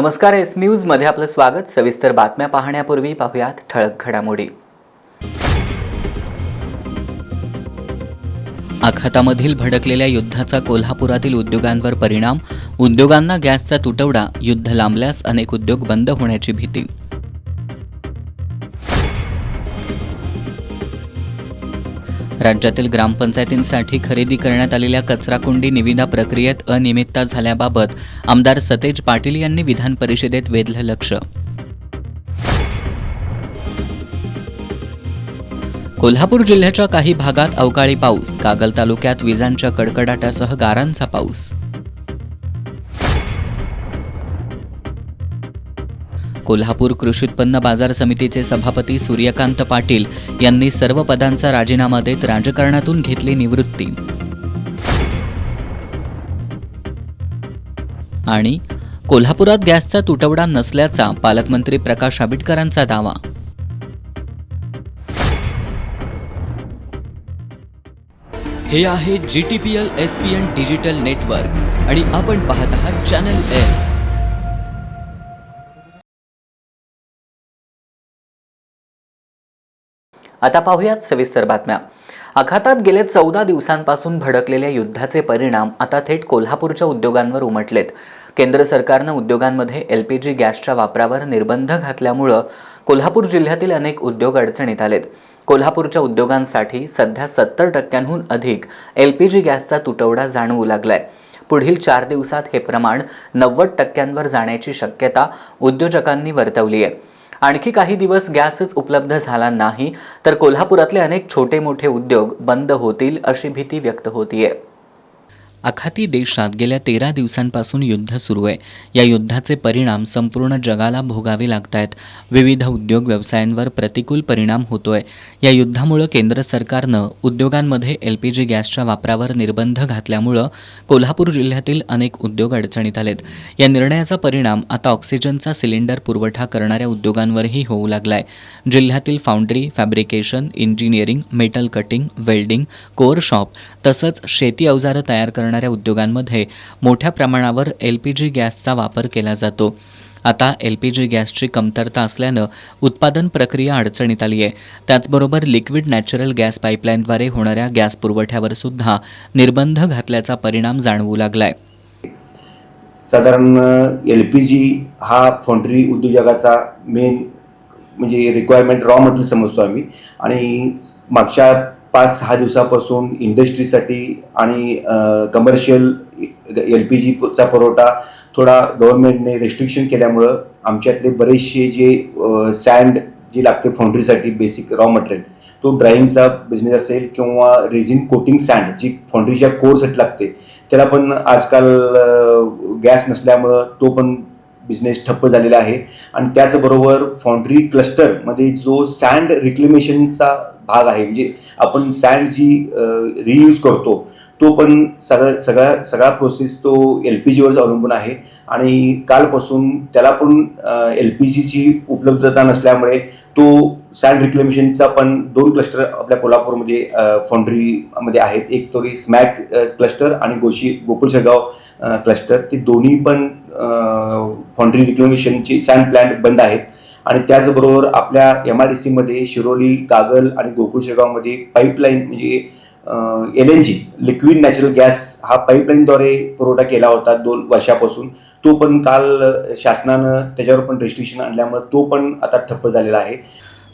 नमस्कार, S news मध्ये आपलं स्वागत। सविस्तर बातम्या पाहण्यापूर्वी पाहूयात ठळक घडामोडी। आखातामधील भडकलेल्या युद्धाचा कोल्हापुरातील उद्योगांवर परिणाम, उद्योगांना गॅसचा तुटवडा, युद्ध लांबल्यास अनेक उद्योग बंद होण्याची भीती। राज्यातील ग्रामपंचायतींसाठी खरेदी करण्यात आलेल्या कचराकुंडी निविदा प्रक्रियेत अनियमितता झाल्याबाबत आमदार सतेज पाटील यांनी विधान परिषदेत वेधलं लक्ष। कोल्हापूर जिल्ह्याच्या काही भागात अवकाळी पाऊस, कागल तालुक्यात विजांच्या कडकडाटासह गारांचा पाऊस। कोल्हापूर कृषी उत्पन्न बाजार समितीचे सभापती सूर्यकांत पाटील यांनी सर्व पदांचा राजीनामा देत राजकारणातून घेतली निवृत्ती। आणि कोल्हापुरात गॅसचा तुटवडा नसल्याचा पालकमंत्री प्रकाश आंबेडकरांचा दावा। हे आहे GTPL SPN डिजिटल नेटवर्क आणि आपण पाहत आहात चॅनल एस। आता पाहूयात सविस्तर बातम्या। आखातात गेल्या 14 दिवसांपासून भडकलेल्या युद्धाचे परिणाम आता थेट कोल्हापूरच्या उद्योगांवर उमटलेत। केंद्र सरकारनं उद्योगांमध्ये LPG गॅसच्या वापरावर निर्बंध घातल्यामुळे कोल्हापूर जिल्ह्यातील अनेक उद्योग अडचणीत आलेत। कोल्हापूरच्या उद्योगांसाठी सध्या 70% अधिक LPG गॅसचा तुटवडा जाणवू लागलाय। पुढील 4 दिवसात हे प्रमाण 90% जाण्याची शक्यता उद्योजकांनी वर्तवली आहे। आणखी काही दिवस गॅसच उपलब्ध झाला नाही तर कोल्हापुरातले अनेक छोटे मोठे उद्योग बंद होतील अशी भीती व्यक्त होतीये। आखाती देशात गेल्या 13 दिवसांपासून युद्ध सुरू आहे। या युद्धाचे परिणाम संपूर्ण जगाला भोगावे लागतायत। विविध उद्योग व्यवसायांवर प्रतिकूल परिणाम होतोय। या युद्धामुळे केंद्र सरकारनं उद्योगांमध्ये LPG गॅसच्या वापरावर निर्बंध घातल्यामुळे कोल्हापूर जिल्ह्यातील अनेक उद्योग अडचणीत आलेत। या निर्णयाचा परिणाम आता ऑक्सिजनचा सिलेंडर पुरवठा करणाऱ्या उद्योगांवरही होऊ लागलाय। जिल्ह्यातील foundry, fabrication, engineering, metal cutting, welding, core shop तसंच शेती अवजारं तयार करणाऱ्या उद्योगांमध्ये मोठ्या प्रमाणावर LPG गॅसचा वापर केला जातो। आता LPG गॅसची कमतरता असल्यानं उत्पादन प्रक्रिया अडचणीत आली आहे। त्याचबरोबर लिक्विड नॅचरल गॅस पाईपलाईनद्वारे होणाऱ्या गॅस पुरवठ्यावर सुद्धा निर्बंध घातल्याचा परिणाम जाणवू लागलाय। साधारण LPG हा फाउंड्री उद्योजकाचा मेन म्हणजे रिक्वायरमेंट रॉ मटेरियल समजतो आम्ही, आणि मागच्या 5-6 दिवसापासून इंडस्ट्रीसाठी आणि कमर्शियल LPGचा पुरवठा थोडा गव्हर्नमेंटने रेस्ट्रिक्शन केल्यामुळं आमच्यातले बरेचसे जे सँड जी लागते फाउंड्रीसाठी बेसिक रॉ मटेरियल, तो ड्रायिंगचा बिझनेस असेल किंवा रेझिन कोटिंग सँड जी फाउंड्रीच्या कोरसाठी लागते, त्याला पण आजकाल गॅस नसल्यामुळं तो पण बिझनेस ठप्प झालेला आहे। आणि त्याचबरोबर फाउंड्री क्लस्टरमध्ये जो सँड रिक्लेमेशनचा भाग आहे, म्हणजे आपण सँड जी रियूज करतो तो पण सगळा प्रोसेस तो LPGवरच अवलंबून आहे। आणि कालपासून त्याला पण LPGची उपलब्धता नसल्यामुळे तो सँड रिक्लेमेशनचा पण 2 क्लस्टर आपल्या कोल्हापूरमध्ये फाउंड्रीमध्ये आहेत। एक तरी स्मॅक क्लस्टर आणि गोकुळ शेगाव क्लस्टर, ते दोन्ही पण फाउंड्री रिक्लेमेशनची सँड प्लांट बंद आहेत। आणि त्याचबरोबर आपल्या MIDCमध्ये शिरोली, कागल आणि गोकुळ शेगावमध्ये पाईपलाईन म्हणजे LNG लिक्विड नॅचरल गॅस हा पाईपलाईनद्वारे पुरवठा केला होता 2 वर्षापासून, तो पण काल शासनानं त्याच्यावर पण रेस्ट्रिक्शन आणल्यामुळे तो पण आता ठप्प झालेला आहे।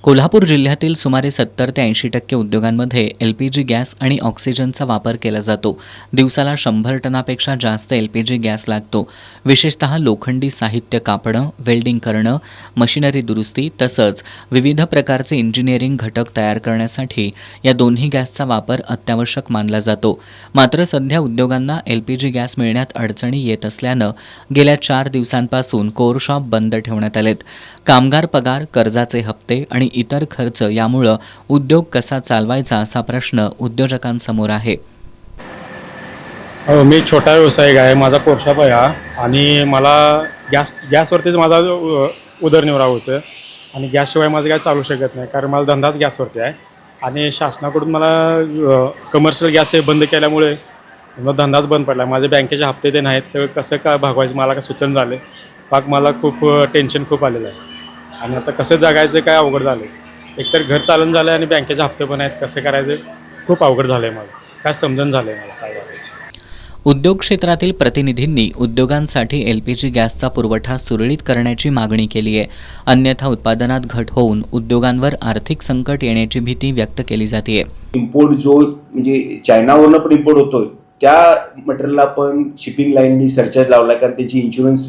कोल्हापूर जिल्ह्यातील सुमारे 70 ते 80% उद्योगांमध्ये LPG गॅस आणि ऑक्सिजनचा वापर केला जातो। दिवसाला 100 टनापेक्षा जास्त LPG गॅस लागतो। विशेषतः लोखंडी साहित्य कापणं, वेल्डिंग करणं, मशिनरी दुरुस्ती तसंच विविध प्रकारचे इंजिनिअरिंग घटक तयार करण्यासाठी या दोन्ही गॅसचा वापर अत्यावश्यक मानला जातो। मात्र सध्या उद्योगांना LPG गॅस मिळण्यात अडचणी येत असल्यानं गेल्या 4 दिवसांपासून कोअर शॉप बंद ठेवण्यात आलेत। कामगार पगार, कर्जाचे हप्ते आणि इतर खर्च यामुळं उद्योग कसा चालवायचा असा प्रश्न उद्योजकांसमोर आहे। मी छोटा व्यावसायिक आहे, माझा कोअर शॉप आहे हा, आणि मला गॅसवरतीच माझा उदरनिर्वाह होतं आणि गॅसशिवाय माझं काय चालू शकत नाही, कारण माझा धंदाच गॅसवरती आहे। आणि शासनाकडून मला कमर्शियल गॅस हे बंद केल्यामुळे मग धंदाच बंद पडला। माझे बँकेचे हप्ते ते नाहीत, सगळं कसं काय भागवायचं मला काय सुचन झाले। पाक मला खूप टेन्शन खूप आलेलं आहे आणि आता कसं जगायचं काय अवघड झालं आहे. एकतर घर चालून झालं आहे आणि बँकेचे हप्ते पण आहेत, कसं करायचं खूप अवघड झालं आहे मला, काय समजून झालं आहे मला काय करायचं. उद्योग क्षेत्रातील प्रतिनिधींनी उद्योगांसाठी LPG गॅसचा पुरवठा सुरळीत करण्याची मागणी केली आहे. अन्यथा उत्पादनात घट होऊन उद्योगांवर आर्थिक संकट येण्याची भीती व्यक्त केली जाते. इम्पोर्ट जो म्हणजे चायनावरनं पण इम्पोर्ट होतोय त्या मटेरियलला पण शिपिंग लाईननी सरचार्ज लावला कारण त्याची इन्शुरन्स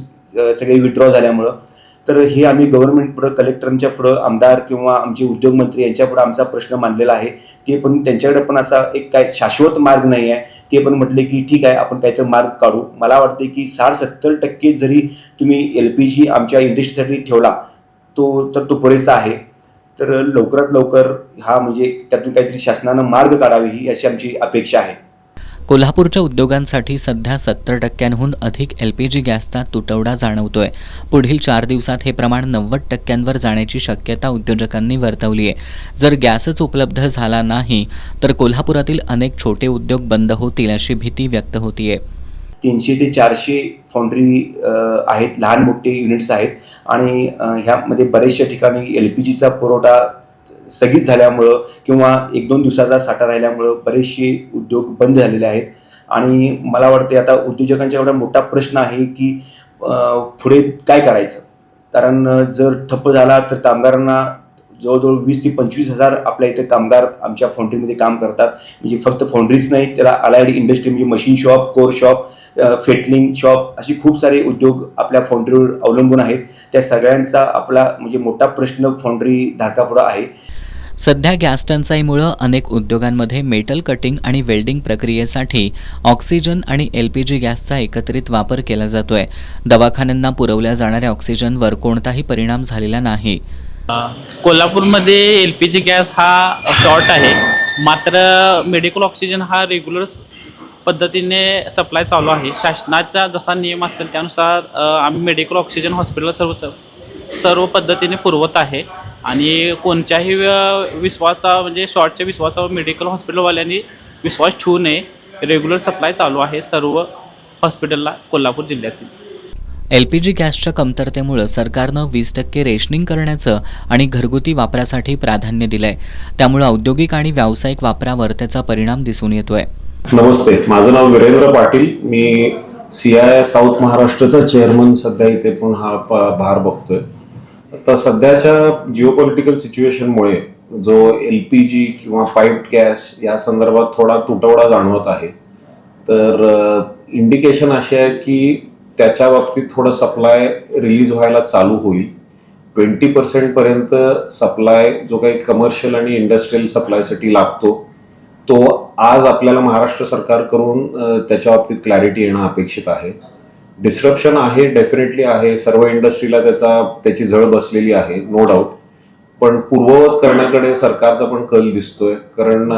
सगळे विड्रॉ झाल्यामुळं. तर हे आम्ही गव्हर्नमेंट पुढं कलेक्टरांच्या पुढं आमदार किंवा आमचे उद्योगमंत्री यांच्यापुढं आमचा प्रश्न मांडलेला आहे. ते पण त्यांच्याकडे पण असा एक काय शाश्वत मार्ग नाही आहे. ते पण म्हटले की ठीक आहे आपण काहीतरी मार्ग काढू. मला वाटते की 60-70% जरी तुम्ही LPG आमच्या इंडस्ट्रीसाठी ठेवला तर तो पुरेसा आहे. तर लवकरात लवकर हा म्हणजे त्यातून काहीतरी शासनानं मार्ग काढावी ही अशी आमची अपेक्षा आहे. कोल्हापूरच्या उद्योगांसाठी सध्या 70%हून अधिक LPG गॅसचा तुटवडा जाणवतोय. पुढील 4 दिवसात हे प्रमाण 90%वर जाण्याची शक्यता उद्योजकांनी वर्तवली आहे. जर गॅसच उपलब्ध झाला नाही तर कोल्हापुरातील अनेक छोटे उद्योग बंद होतील अशी भीती व्यक्त होतीये. 300 ते 400 फाउंड्री आहेत, लहान मोठे युनिट्स आहेत आणि ह्यामध्ये बऱ्याचशा ठिकाणी LPGचा पुरवठा स्थगित झाल्यामुळं किंवा 1-2 दिवसाचा साठा राहिल्यामुळं बरेचसे उद्योग बंद झालेले आहेत. आणि मला वाटते आता उद्योजकांचा एवढा मोठा प्रश्न आहे की पुढे काय करायचं. कारण जर ठप्प झाला तर कामगारांना जवळजवळ 20,000 ते 25,000 आपल्या इथे कामगार आमच्या फाउंड्रीमध्ये काम करतात. म्हणजे फक्त फाउंड्रीच नाही, त्याला अलाइड इंडस्ट्री म्हणजे machine shop, core shop, fettling shop अशी खूप सारे उद्योग आपल्या फाउंड्रीवर अवलंबून आहेत. त्या सगळ्यांचा आपला म्हणजे मोठा प्रश्न फाउंड्री धारकापुढं आहे. सध्या गॅस टंचाईमुळं अनेक उद्योगांमध्ये मेटल कटिंग आणि वेल्डिंग प्रक्रियेसाठी ऑक्सिजन आणि LPG गॅसचा एकत्रित वापर केला जातोय. दवाखान्यांना पुरवल्या जाणाऱ्या ऑक्सिजनवर कोणताही परिणाम झालेला नाही. कोल्हापूरमध्ये LPG गॅस हा शॉर्ट आहे. मात्र मेडिकल ऑक्सिजन हा रेग्युलर पद्धतीने सप्लाय चालू आहे. शासनाचा जसा नियम असेल त्यानुसार आम्ही मेडिकल ऑक्सिजन हॉस्पिटल सर्व पद्धतीने पुरवत आहे आणि कोणत्याही म्हणजे शॉर्टच्या विश्वासावर मेडिकल हॉस्पिटलवाल्यांनी विश्वास ठेवू नये. रेग्युलर सप्लाय चालू आहे सर्व हॉस्पिटलला कोल्हापूर जिल्ह्यातील. LPG गॅसच्या कमतरतेमुळं सरकारनं 20% रेशनिंग करण्याचं आणि घरगुती वापरासाठी प्राधान्य दिलंय. त्यामुळं औद्योगिक आणि व्यावसायिक वापरावर त्याचा परिणाम दिसून येतोय. नमस्ते, माझं नाव वीरेंद्र पाटील. मी CII साऊथ महाराष्ट्राचा चेअरमन सध्या इथे पण हा भार बघतोय. आता सध्याच्या जिओपॉलिटिकल सिच्युएशनमुळे जो LPG किंवा पाईप्ड गॅस या संदर्भात थोडा तुटवडा जाणवत आहे. तर इंडिकेशन असे आहे की त्याच्या बाबतीत थोडं सप्लाय रिलीज व्हायला चालू होईल. 20% पर्यंत सप्लाय जो काही कमर्शियल आणि इंडस्ट्रियल सप्लायसाठी लागतो तो आज आपल्याला महाराष्ट्र सरकारकडून त्याच्या बाबतीत क्लॅरिटी येणं अपेक्षित आहे. डिस्रप्शन आहे, डेफिनेटली आहे, सर्व इंडस्ट्रीला त्याची झळ बसलेली आहे, नो डाऊट. पण पूर्ववत करण्याकडे सरकारचा पण कल दिसतोय. कारण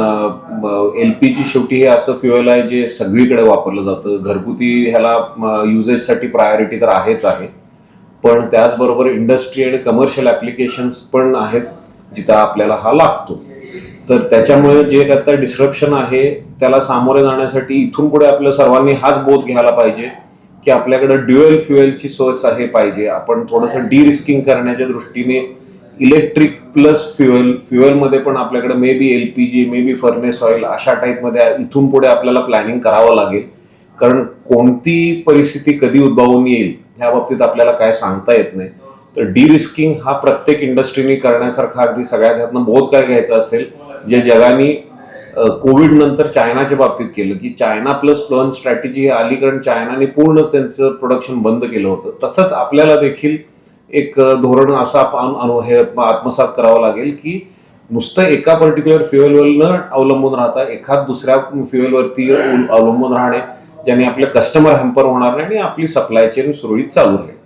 LPG शेवटी हे असं फ्युएल आहे जे सगळीकडे वापरलं जातं. घरगुती ह्याला युजेससाठी प्रायोरिटी तर आहेच आहे, पण त्याचबरोबर इंडस्ट्री आणि कमर्शियल ॲप्लिकेशन्स पण आहेत जिथं आपल्याला हा लागतो. तर त्याच्यामुळे जे आता डिस्रप्शन आहे त्याला सामोरे जाण्यासाठी इथून पुढे आपल्या सर्वांनी हाच बोध घ्यायला पाहिजे की आपल्याकडे ड्युएल फ्युएलची सोर्स आहे पाहिजे. आपण थोडंसं डिरिस्किंग करण्याच्या दृष्टीने इलेक्ट्रिक प्लस फ्युएलमध्ये पण आपल्याकडे may be LPG, may be furnace oil अशा टाईपमध्ये इथून पुढे आपल्याला प्लॅनिंग करावं लागेल. कारण कोणती परिस्थिती कधी उद्भवून येईल ह्या बाबतीत आपल्याला काय सांगता येत नाही. तर डिरिस्किंग हा प्रत्येक इंडस्ट्रीने करण्यासारखा अगदी सगळ्यात ह्यातनं बोध काय घ्यायचा असेल जे जगाने कोविड नंतर चायनाच्या बाबतीत केलं की चायना प्लस प्लन स्ट्रॅटेजी आली. कारण चायनाने पूर्णच त्यांचं प्रोडक्शन बंद केलं होतं. तसंच आपल्याला देखील एक धोरण असं आत्मसात करावं लागेल की नुसतं एका पर्टिक्युलर फ्युएलवर न अवलंबून राहता एखाद दुसऱ्या फ्युएलवरती अवलंबून राहणे ज्याने आपले कस्टमर हॅम्पर होणार नाही आणि आपली सप्लाय चेन सुरळीत चालू राहील.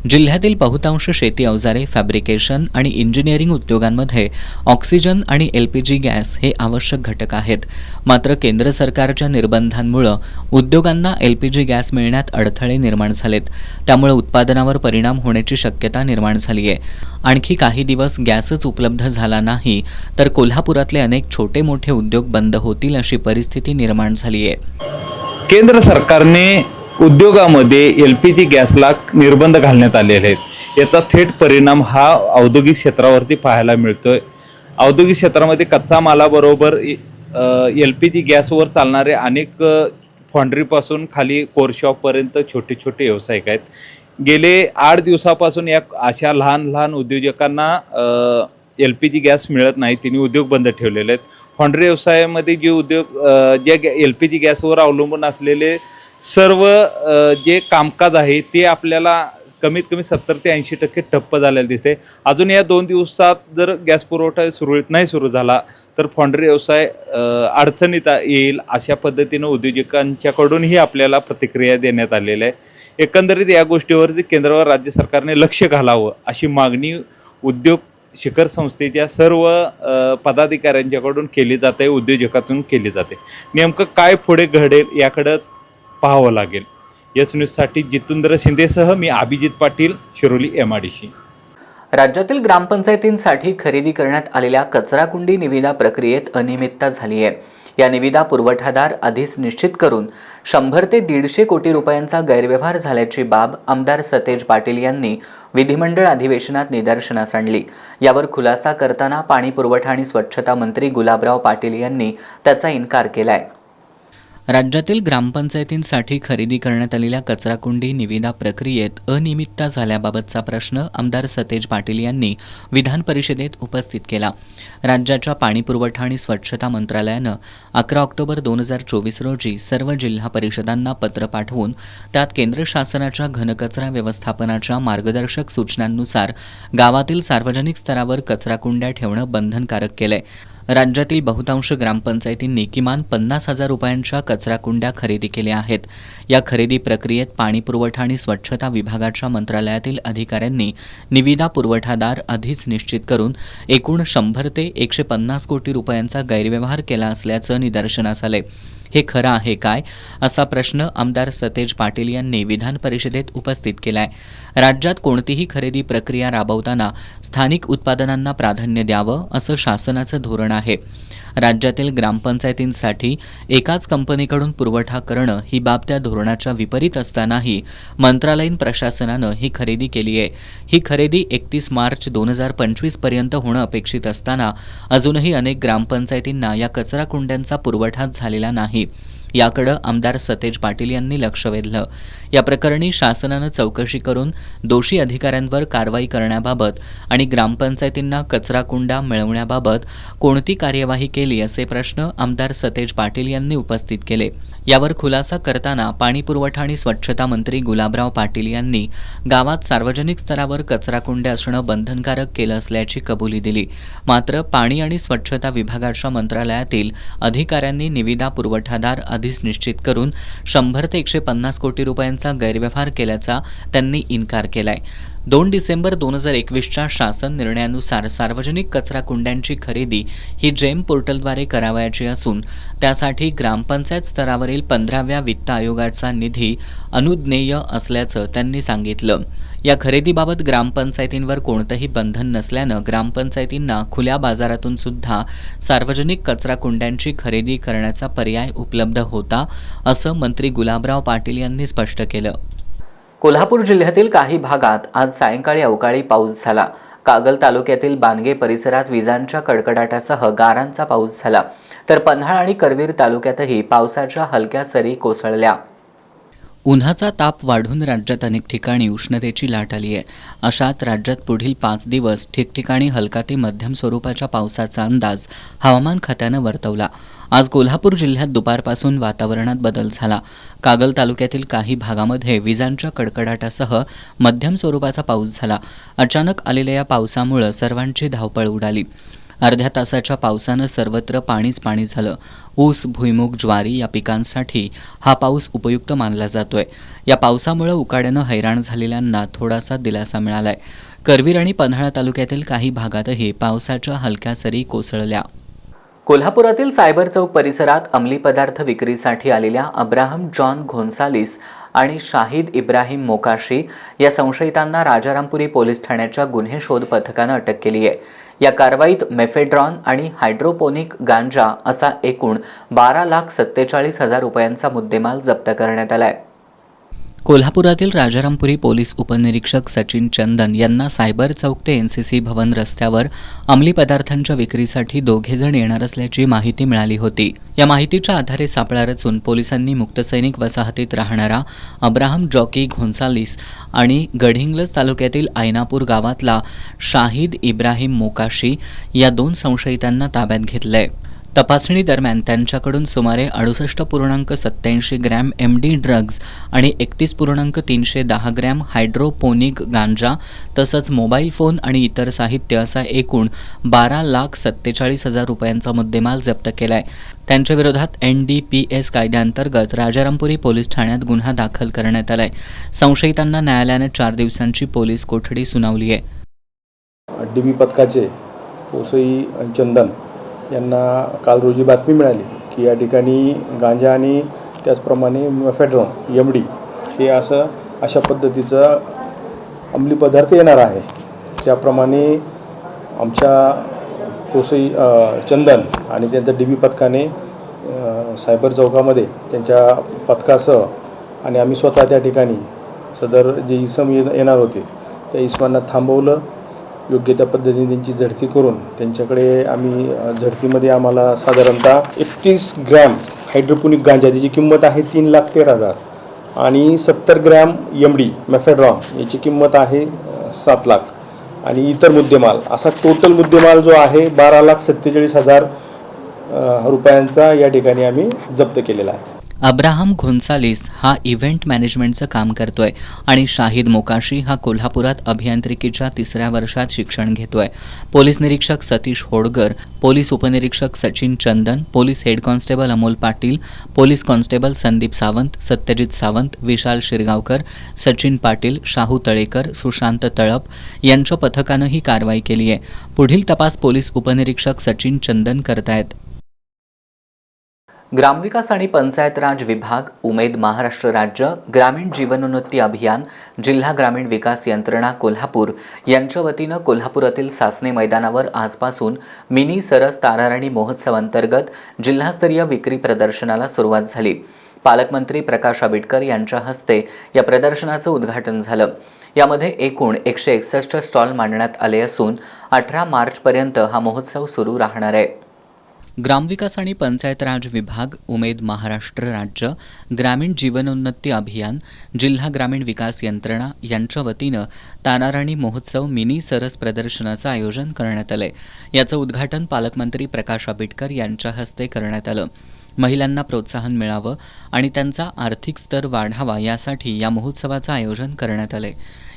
जिल्ह्यातील बहुतांश शेती अवजारे, फॅब्रिकेशन आणि इंजिनिअरिंग उद्योगांमध्ये ऑक्सिजन आणि LPG गॅस हे आवश्यक घटक आहेत. मात्र केंद्र सरकारच्या निर्बंधांमुळं उद्योगांना LPG गॅस मिळण्यात अडथळे निर्माण झालेत. त्यामुळे उत्पादनावर परिणाम होण्याची शक्यता निर्माण झाली आहे. आणखी काही दिवस गॅसच उपलब्ध झाला नाही तर कोल्हापुरातले अनेक छोटे मोठे उद्योग बंद होतील अशी परिस्थिती निर्माण झाली आहे. केंद्र सरकारने उद्योगामध्ये LPG गॅसला निर्बंध घालण्यात आलेले आहेत. याचा थेट परिणाम हा औद्योगिक क्षेत्रावरती पाहायला मिळतोय. औद्योगिक क्षेत्रामध्ये कच्चा मालाबरोबर LPG गॅसवर चालणारे अनेक फॉन्ड्रीपासून खाली कोरशॉपपर्यंत छोटे छोटे व्यावसायिक आहेत. गेले 8 दिवसापासून या अशा लहान लहान उद्योजकांना LPG गॅस मिळत नाही. त्यांनी उद्योग बंद ठेवलेले आहेत. फॉन्ड्री व्यवसायामध्ये जे उद्योग जे LPG गॅसवर अवलंबून असलेले सर्व जे कामकाज आहे ते आपल्याला कमीत कमी 70 ते 80% ठप्प झालेलं दिसते. अजून या 2 दिवसात जर गॅस पुरवठा सुरळीत नाही सुरू झाला तर फॉन्ड्री व्यवसाय अडचणीत येईल अशा पद्धतीनं उद्योजकांच्याकडूनही आपल्याला प्रतिक्रिया देण्यात आलेल्या आहे. एकंदरीत या गोष्टीवरती केंद्र व राज्य सरकारने लक्ष घालावं अशी मागणी उद्योग शिखर संस्थेच्या सर्व पदाधिकाऱ्यांच्याकडून केली जाते, उद्योजकातून केली जाते. नेमकं काय पुढे घडेल याकडं पाहावं लागेल. एस न्यूजसाठी जितेंद्र शिंदेसह मी अभिजित पाटील, शिरोली MIDC. राज्यातील ग्रामपंचायतींसाठी खरेदी करण्यात आलेल्या कचराकुंडी निविदा प्रक्रियेत अनियमितता झाली आहे. या निविदा पुरवठादार आधीच निश्चित करून 100 ते 150 कोटी रुपयांचा गैरव्यवहार झाल्याची बाब आमदार सतेज पाटील यांनी विधिमंडळ अधिवेशनात निदर्शनास आणली. यावर खुलासा करताना पाणी पुरवठा आणि स्वच्छता मंत्री गुलाबराव पाटील यांनी त्याचा इन्कार केलाय. राज्यातील ग्रामपंचायतींसाठी खरेदी करण्यात आलेल्या कचराकुंडी निविदा प्रक्रियेत अनियमितता झाल्याबाबतचा प्रश्न आमदार सतेज पाटील यांनी विधान परिषदेत उपस्थित केला. राज्याच्या पाणीपुरवठा आणि स्वच्छता मंत्रालयानं 11 ऑक्टोबर 2024 रोजी सर्व जिल्हा परिषदांना पत्र पाठवून त्यात केंद्र शासनाच्या घनकचरा व्यवस्थापनाच्या मार्गदर्शक सूचनांनुसार गावातील सार्वजनिक स्तरावर कचराकुंड्या ठेवणं बंधनकारक केलंय. राज्यातील बहुतांश ग्रामपंचायतींनी किमान 50,000 रुपयांच्या कचराकुंड्या खरेदी केल्या आहेत. या खरेदी प्रक्रियेत पाणीपुरवठा आणि स्वच्छता विभागाच्या मंत्रालयातील अधिकाऱ्यांनी निविदा पुरवठादार आधीच निश्चित करून एकूण 100 ते 150 कोटी रुपयांचा गैरव्यवहार केला असल्याचं निदर्शनास आले. हे खरं आहे काय असा प्रश्न आमदार सतेज पाटील यांनी विधान परिषदेत उपस्थित केलाय. राज्यात कोणतीही खरेदी प्रक्रिया राबवताना स्थानिक उत्पादनांना प्राधान्य द्यावं असं शासनाचं धोरण आहे. राज्यातील ग्रामपंचायतींसाठी एकाच कंपनीकडून पुरवठा करणं ही बाब त्या धोरणाच्या विपरीत असतानाही मंत्रालयीन प्रशासनानं ही खरेदी केली आहे. ही खरेदी 31 मार्च 2025 पर्यंत होणं अपेक्षित असताना अजूनही अनेक ग्रामपंचायतींना या कचरा कुंड्यांचा पुरवठाच झालेला नाही. याकडं आमदार सतेज पाटील यांनी लक्ष वेधलं. या प्रकरणी शासनानं चौकशी करून दोषी अधिकाऱ्यांवर कारवाई करण्याबाबत आणि ग्रामपंचायतींना कचराकुंड्या मिळवण्याबाबत कोणती कार्यवाही केली असे प्रश्न आमदार सतेज पाटील यांनी उपस्थित केले. यावर खुलासा करताना पाणीपुरवठा आणि स्वच्छता मंत्री गुलाबराव पाटील यांनी गावात सार्वजनिक स्तरावर कचराकुंड्या असणं बंधनकारक केलं असल्याची कबुली दिली. मात्र पाणी आणि स्वच्छता विभागाच्या मंत्रालयातील अधिकाऱ्यांनी निविदा पुरवठादार आधीच निश्चित करून 100 ते 150 कोटी रुपयांचा गैरव्यवहार केल्याचा त्यांनी इन्कार केलाय. 2 डिसेंबर 2021च्या शासन निर्णयानुसार सार्वजनिक कचरा कुंड्यांची खरेदी ही जेम पोर्टलद्वारे करावयाची असून त्यासाठी ग्रामपंचायत स्तरावरील 15व्या वित्त आयोगाचा निधी अनुज्ञेय असल्याचं त्यांनी सांगितलं. या खरेदीबाबत ग्रामपंचायतींवर कोणतंही बंधन नसल्यानं ग्रामपंचायतींना खुल्या बाजारातून सुद्धा सार्वजनिक कचरा कुंड्यांची खरेदी करण्याचा पर्याय उपलब्ध होता असं मंत्री गुलाबराव पाटील यांनी स्पष्ट केलं. कोल्हापूर जिल्ह्यातील काही भागात आज सायंकाळी अवकाळी पाऊस झाला. कागल तालुक्यातील बानगे परिसरात विजांच्या कडकडाटासह गारांचा पाऊस झाला, तर पन्हाळ आणि करवीर तालुक्यातही पावसाच्या हलक्या सरी कोसळल्या. उन्हाचा ताप वाढून राज्यात अनेक ठिकाणी उष्णतेची लाट आली आहे. अशात राज्यात पुढील 5 दिवस ठिकठिकाणी हलका ते मध्यम स्वरूपाच्या पावसाचा अंदाज हवामान खात्यानं वर्तवला. आज कोल्हापूर जिल्ह्यात दुपारपासून वातावरणात बदल झाला. कागल तालुक्यातील काही भागामध्ये विजांच्या कडकडाटासह मध्यम स्वरूपाचा पाऊस झाला. अचानक आलेल्या या पावसामुळे सर्वांची धावपळ उडाली. अर्ध्या तासाच्या पावसानं सर्वत्र पाणीच पाणी झालं. ऊस, भुईमूग, ज्वारी या पिकांसाठी हा पाऊस उपयुक्त मानला जातोय. या पावसामुळे उकाड्यानं हैराण झालेल्यांना थोडासा दिलासा मिळालाय. करवीर आणि पन्हाळा तालुक्यातील काही भागातही पावसाच्या हलक्या सरी कोसळल्या. कोल्हापुरातील सायबर चौक परिसरात अंमली पदार्थ विक्रीसाठी आलेल्या अब्राहम जॉन घोन्सालिस आणि शाहिद इब्राहिम मोकाशी या संशयितांना राजारामपुरी पोलीस ठाण्याच्या गुन्हे शोध पथकानं अटक केली आहे. या कारवाईत मेफेड्रॉन आणि हायड्रोपोनिक गांजा असा एकूण 12,47,000 रुपयांचा मुद्देमाल जप्त करण्यात आलाय. कोल्हापुरातील राजारामपुरी पोलीस उपनिरीक्षक सचिन चंदन यांना सायबर चौक ते NCC भवन रस्त्यावर अंमली पदार्थांच्या विक्रीसाठी दोघेजण येणार असल्याची माहिती मिळाली होती. या माहितीच्या आधारे सापळा रचून पोलिसांनी मुक्तसैनिक वसाहतीत राहणारा अब्राहम जॉकी घोन्सालिस आणि गडहिंग्लज तालुक्यातील आयनापूर गावातला शाहिद इब्राहिम मोकाशी या 2 संशयितांना ताब्यात घेतलंय. तपासणी दरम्यान त्यांच्याकडून सुमारे 68.87 ग्रॅम MD ड्रग्ज आणि 31.310 ग्रॅम हायड्रोपोनिक गांजा तसंच मोबाईल फोन आणि इतर साहित्य असा एकूण 12,47,000 रुपयांचा मुद्देमाल जप्त केलाय. त्यांच्याविरोधात NDPS कायद्याअंतर्गत राजारामपुरी पोलीस ठाण्यात गुन्हा दाखल करण्यात आलाय. संशयितांना न्यायालयाने 4 दिवसांची पोलीस कोठडी सुनावली आहे. DB पथकाचे पोसई चंदन यांना काल रोजी बातमी मिळाली की या ठिकाणी गांजा आणि त्याचप्रमाणे मेफेड्रॉन MD हे अशा पद्धतीचा अंमली पदार्थ येणार आहे. त्याप्रमाणे आमच्या पोसई चंदन आणि त्यांच्या DB पथकाने सायबर चौकामध्ये त्यांच्या पथकासह आणि आम्ही स्वतः त्या ठिकाणी सदर जे इसम येणार होते त्या इसमांना थांबवलं. योग्य त्या पद्धतीने त्यांची झडती करून त्यांच्याकडे आम्ही झडतीमध्ये आम्हाला साधारणतः 31 ग्रॅम हायड्रोपोनिक गांजा ज्याची किंमत आहे 3,13,000 आणि 70 ग्रॅम MD मेफेड्रॉन याची किंमत आहे 7 लाख आणि इतर मुद्देमाल असा टोटल मुद्देमाल जो आहे 12,47,000 रुपयांचा या ठिकाणी आम्ही जप्त केलेला आहे. अब्राहम घोन्सालिस हा इव्हेंट मॅनेजमेंटचं काम करतोय आणि शाहिद मोकाशी हा कोल्हापुरात अभियांत्रिकीच्या 3ऱ्या वर्षात शिक्षण घेतोय. पोलीस निरीक्षक सतीश होडगर, पोलीस उपनिरीक्षक Sachin Chandan, police head constable Amol Patil, police constable Sandeep Sawant, Satyajit Sawant, Vishal Shirgaonkar, Sachin Patil, Shahu Talekar, Sushant Talap यांच्या पथकानं ही कारवाई केली आहे. पुढील तपास पोलीस उपनिरीक्षक सचिन चंदन करतायत. ग्रामविकास आणि पंचायत राज विभाग, उमेद महाराष्ट्र राज्य, ग्रामीण जीवनोन्नती अभियान, जिल्हा ग्रामीण विकास यंत्रणा कोल्हापूर यांच्या वतीनं कोल्हापुरातील सासणे मैदानावर आजपासून मिनी सरस ताराराणी महोत्सव अंतर्गत जिल्हास्तरीय विक्री प्रदर्शनाला सुरुवात झाली. पालकमंत्री प्रकाश आंबेडकर यांच्या हस्ते या प्रदर्शनाचं उद्घाटन झालं. यामध्ये एकूण 161 स्टॉल मांडण्यात आले असून 18 मार्चपर्यंत हा महोत्सव सुरू राहणार आहे. ग्रामविकास आणि पंचायत राज विभाग, उमेद महाराष्ट्र राज्य, ग्रामीण जीवनोन्नती अभियान, जिल्हा ग्रामीण विकास यंत्रणा यांच्या वतीनं ताराराणी महोत्सव मिनी सरस प्रदर्शनाचं आयोजन करण्यात आलंय. याचं उद्घाटन पालकमंत्री प्रकाश आंबेडकर यांच्या हस्ते करण्यात आलं. महिलांना प्रोत्साहन मिळावं आणि त्यांचा आर्थिक स्तर वाढावा यासाठी या महोत्सवाचं आयोजन करण्यात आलंय.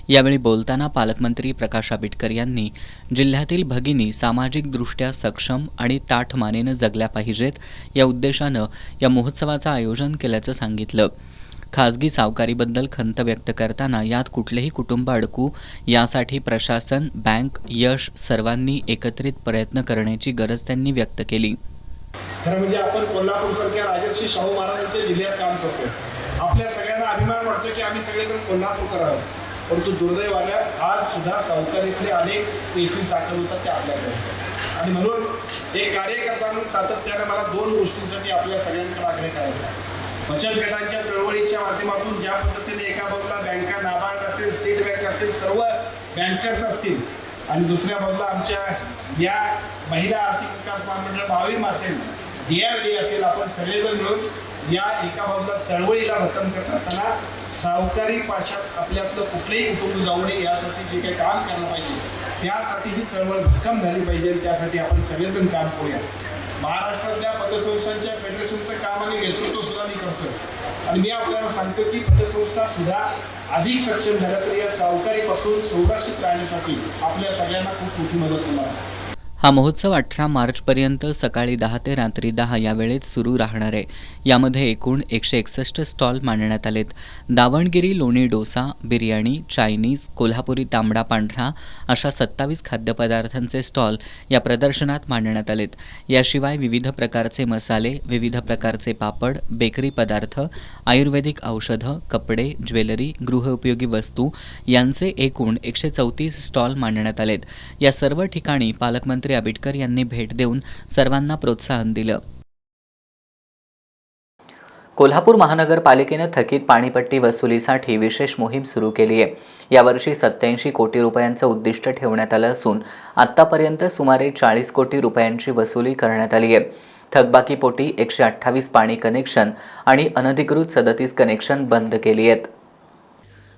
यावेळी बोलताना पालकमंत्री प्रकाश आंबेडकर यांनी जिल्ह्यातील भगिनी सामाजिकदृष्ट्या सक्षम आणि ताठमानेनं जगल्या पाहिजेत या उद्देशानं या महोत्सवाचं आयोजन केल्याचं सांगितलं. खाजगी सावकारीबद्दल खंत व्यक्त करताना यात कुठलेही कुटुंब अडकू यासाठी प्रशासन, बँक, यश सर्वांनी एकत्रित प्रयत्न करण्याची गरज त्यांनी व्यक्त केली. खरं म्हणजे आपण कोल्हापूरसारख्या राजर्षी शाहू महाराजांच्या जिल्ह्यात काम करतोय. आपल्या सगळ्यांना अभिमान वाटतो की आम्ही सगळेजण कोल्हापूरकर आहोत. परंतु दुर्दैवानं आज सुद्धा सावकारीतले अनेक केसेस दाखल होतात त्या आपल्याकडे. आणि म्हणून एक कार्यकर्ता म्हणून सातत्यानं मला 2 गोष्टींसाठी आपल्या सगळ्यांकडे आग्रह करायचा. बचत गटांच्या चळवळीच्या माध्यमातून ज्या पद्धतीने एका बाजूला बँका, नाबार्ड असेल, स्टेट बँक असेल, सर्व बँकर्स असतील आणि दुसऱ्या बाजूला आमच्या या महिला आर्थिक विकास महामंडळ भाविम असेल, DRD असेल, आपण सगळेजण मिळून या एका बाजूला चळवळीला खतम करत असताना सावकारी पाशात आपल्यातलं कुठलेही कुटुंब जाऊ नये यासाठी जे काही काम करायला पाहिजे त्यासाठी ही चळवळ भक्कम झाली पाहिजे. त्यासाठी आपण सगळेजण काम करूया. महाराष्ट्रातल्या पतसंस्थांच्या फेडरेशनचं काम आणि नेतृत्व सुद्धा मी करतोय आणि मी आपल्याला सांगतो की पतसंस्था सुद्धा अधिक सक्षम झाल्या तर या सावकारीपासून संरक्षित राहण्यासाठी आपल्या सगळ्यांना खूप मोठी मदत होणार आहे. हा महोत्सव 18 मार्चपर्यंत सकाळी 10 ते रात्री 10 या वेळेत सुरू राहणार आहे. यामध्ये एकूण 161 स्टॉल मांडण्यात आलेत. दावणगिरी, लोणी डोसा, बिर्याणी, चायनीज, कोल्हापुरी तांबडा पांढरा अशा 27 खाद्यपदार्थांचे स्टॉल या प्रदर्शनात मांडण्यात आलेत. याशिवाय विविध प्रकारचे मसाले, विविध प्रकारचे पापड, बेकरी पदार्थ, आयुर्वेदिक औषधं, कपडे, ज्वेलरी, गृहोपयोगी वस्तू यांचे एकूण 134 स्टॉल मांडण्यात आलेत. या सर्व ठिकाणी पालकमंत्री आंबेडकर यांनी भेट देऊन सर्वांना प्रोत्साहन दिलं. कोल्हापूर महानगरपालिकेनं थकीत पाणीपट्टी वसुलीसाठी विशेष मोहीम सुरू केली आहे. यावर्षी 87 कोटी रुपयांचं उद्दिष्ट ठेवण्यात आलं असून आत्तापर्यंत सुमारे 40 कोटी रुपयांची वसुली करण्यात आली आहे. थकबाकीपोटी 128 पाणी कनेक्शन आणि अनधिकृत 37 कनेक्शन बंद केली आहेत.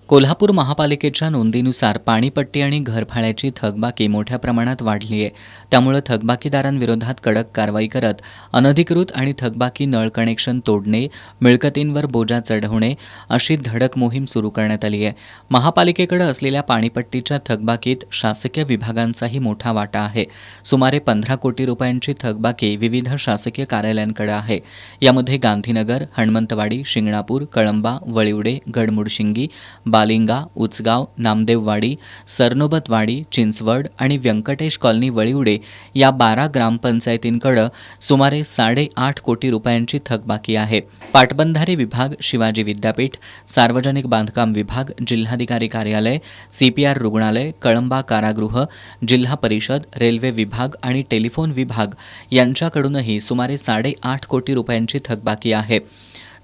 कोल्हापूर महापालिकेच्या नोंदीनुसार पाणीपट्टी आणि घरफाळ्याची थकबाकी मोठ्या प्रमाणात वाढली आहे. त्यामुळे थकबाकीदारांविरोधात कडक कारवाई करत अनधिकृत आणि थकबाकी नळ कनेक्शन तोडणे, मिळकतींवर बोजा चढवणे अशी धडक मोहीम सुरू करण्यात आली आहे. महापालिकेकडे असलेल्या पाणीपट्टीच्या थकबाकीत शासकीय विभागांचाही मोठा वाटा आहे. सुमारे 15 कोटी रुपयांची थकबाकी विविध शासकीय कार्यालयांकडे आहे. यामध्ये गांधीनगर, हणमंतवाडी, शिंगणापूर, कळंबा, वळिवडे, गडमुडशिंगी, बालिंगा, उचगाव, नामदेववाडी, सरनोबतवाडी, चिंचवड आणि व्यंकटेश कॉलनी वळिवडे या 12 ग्रामपंचायतींकडे सुमारे 8.5 कोटी रुपयांची थकबाकी आहे. पाटबंधारे विभाग, शिवाजी विद्यापीठ, सार्वजनिक बांधकाम विभाग, जिल्हाधिकारी कार्यालय, CPR रुग्णालय, कळंबा कारागृह, जिल्हा परिषद, रेल्वे विभाग आणि टेलिफोन विभाग यांच्याकडूनही सुमारे 8.5 कोटी रुपयांची थकबाकी आहे.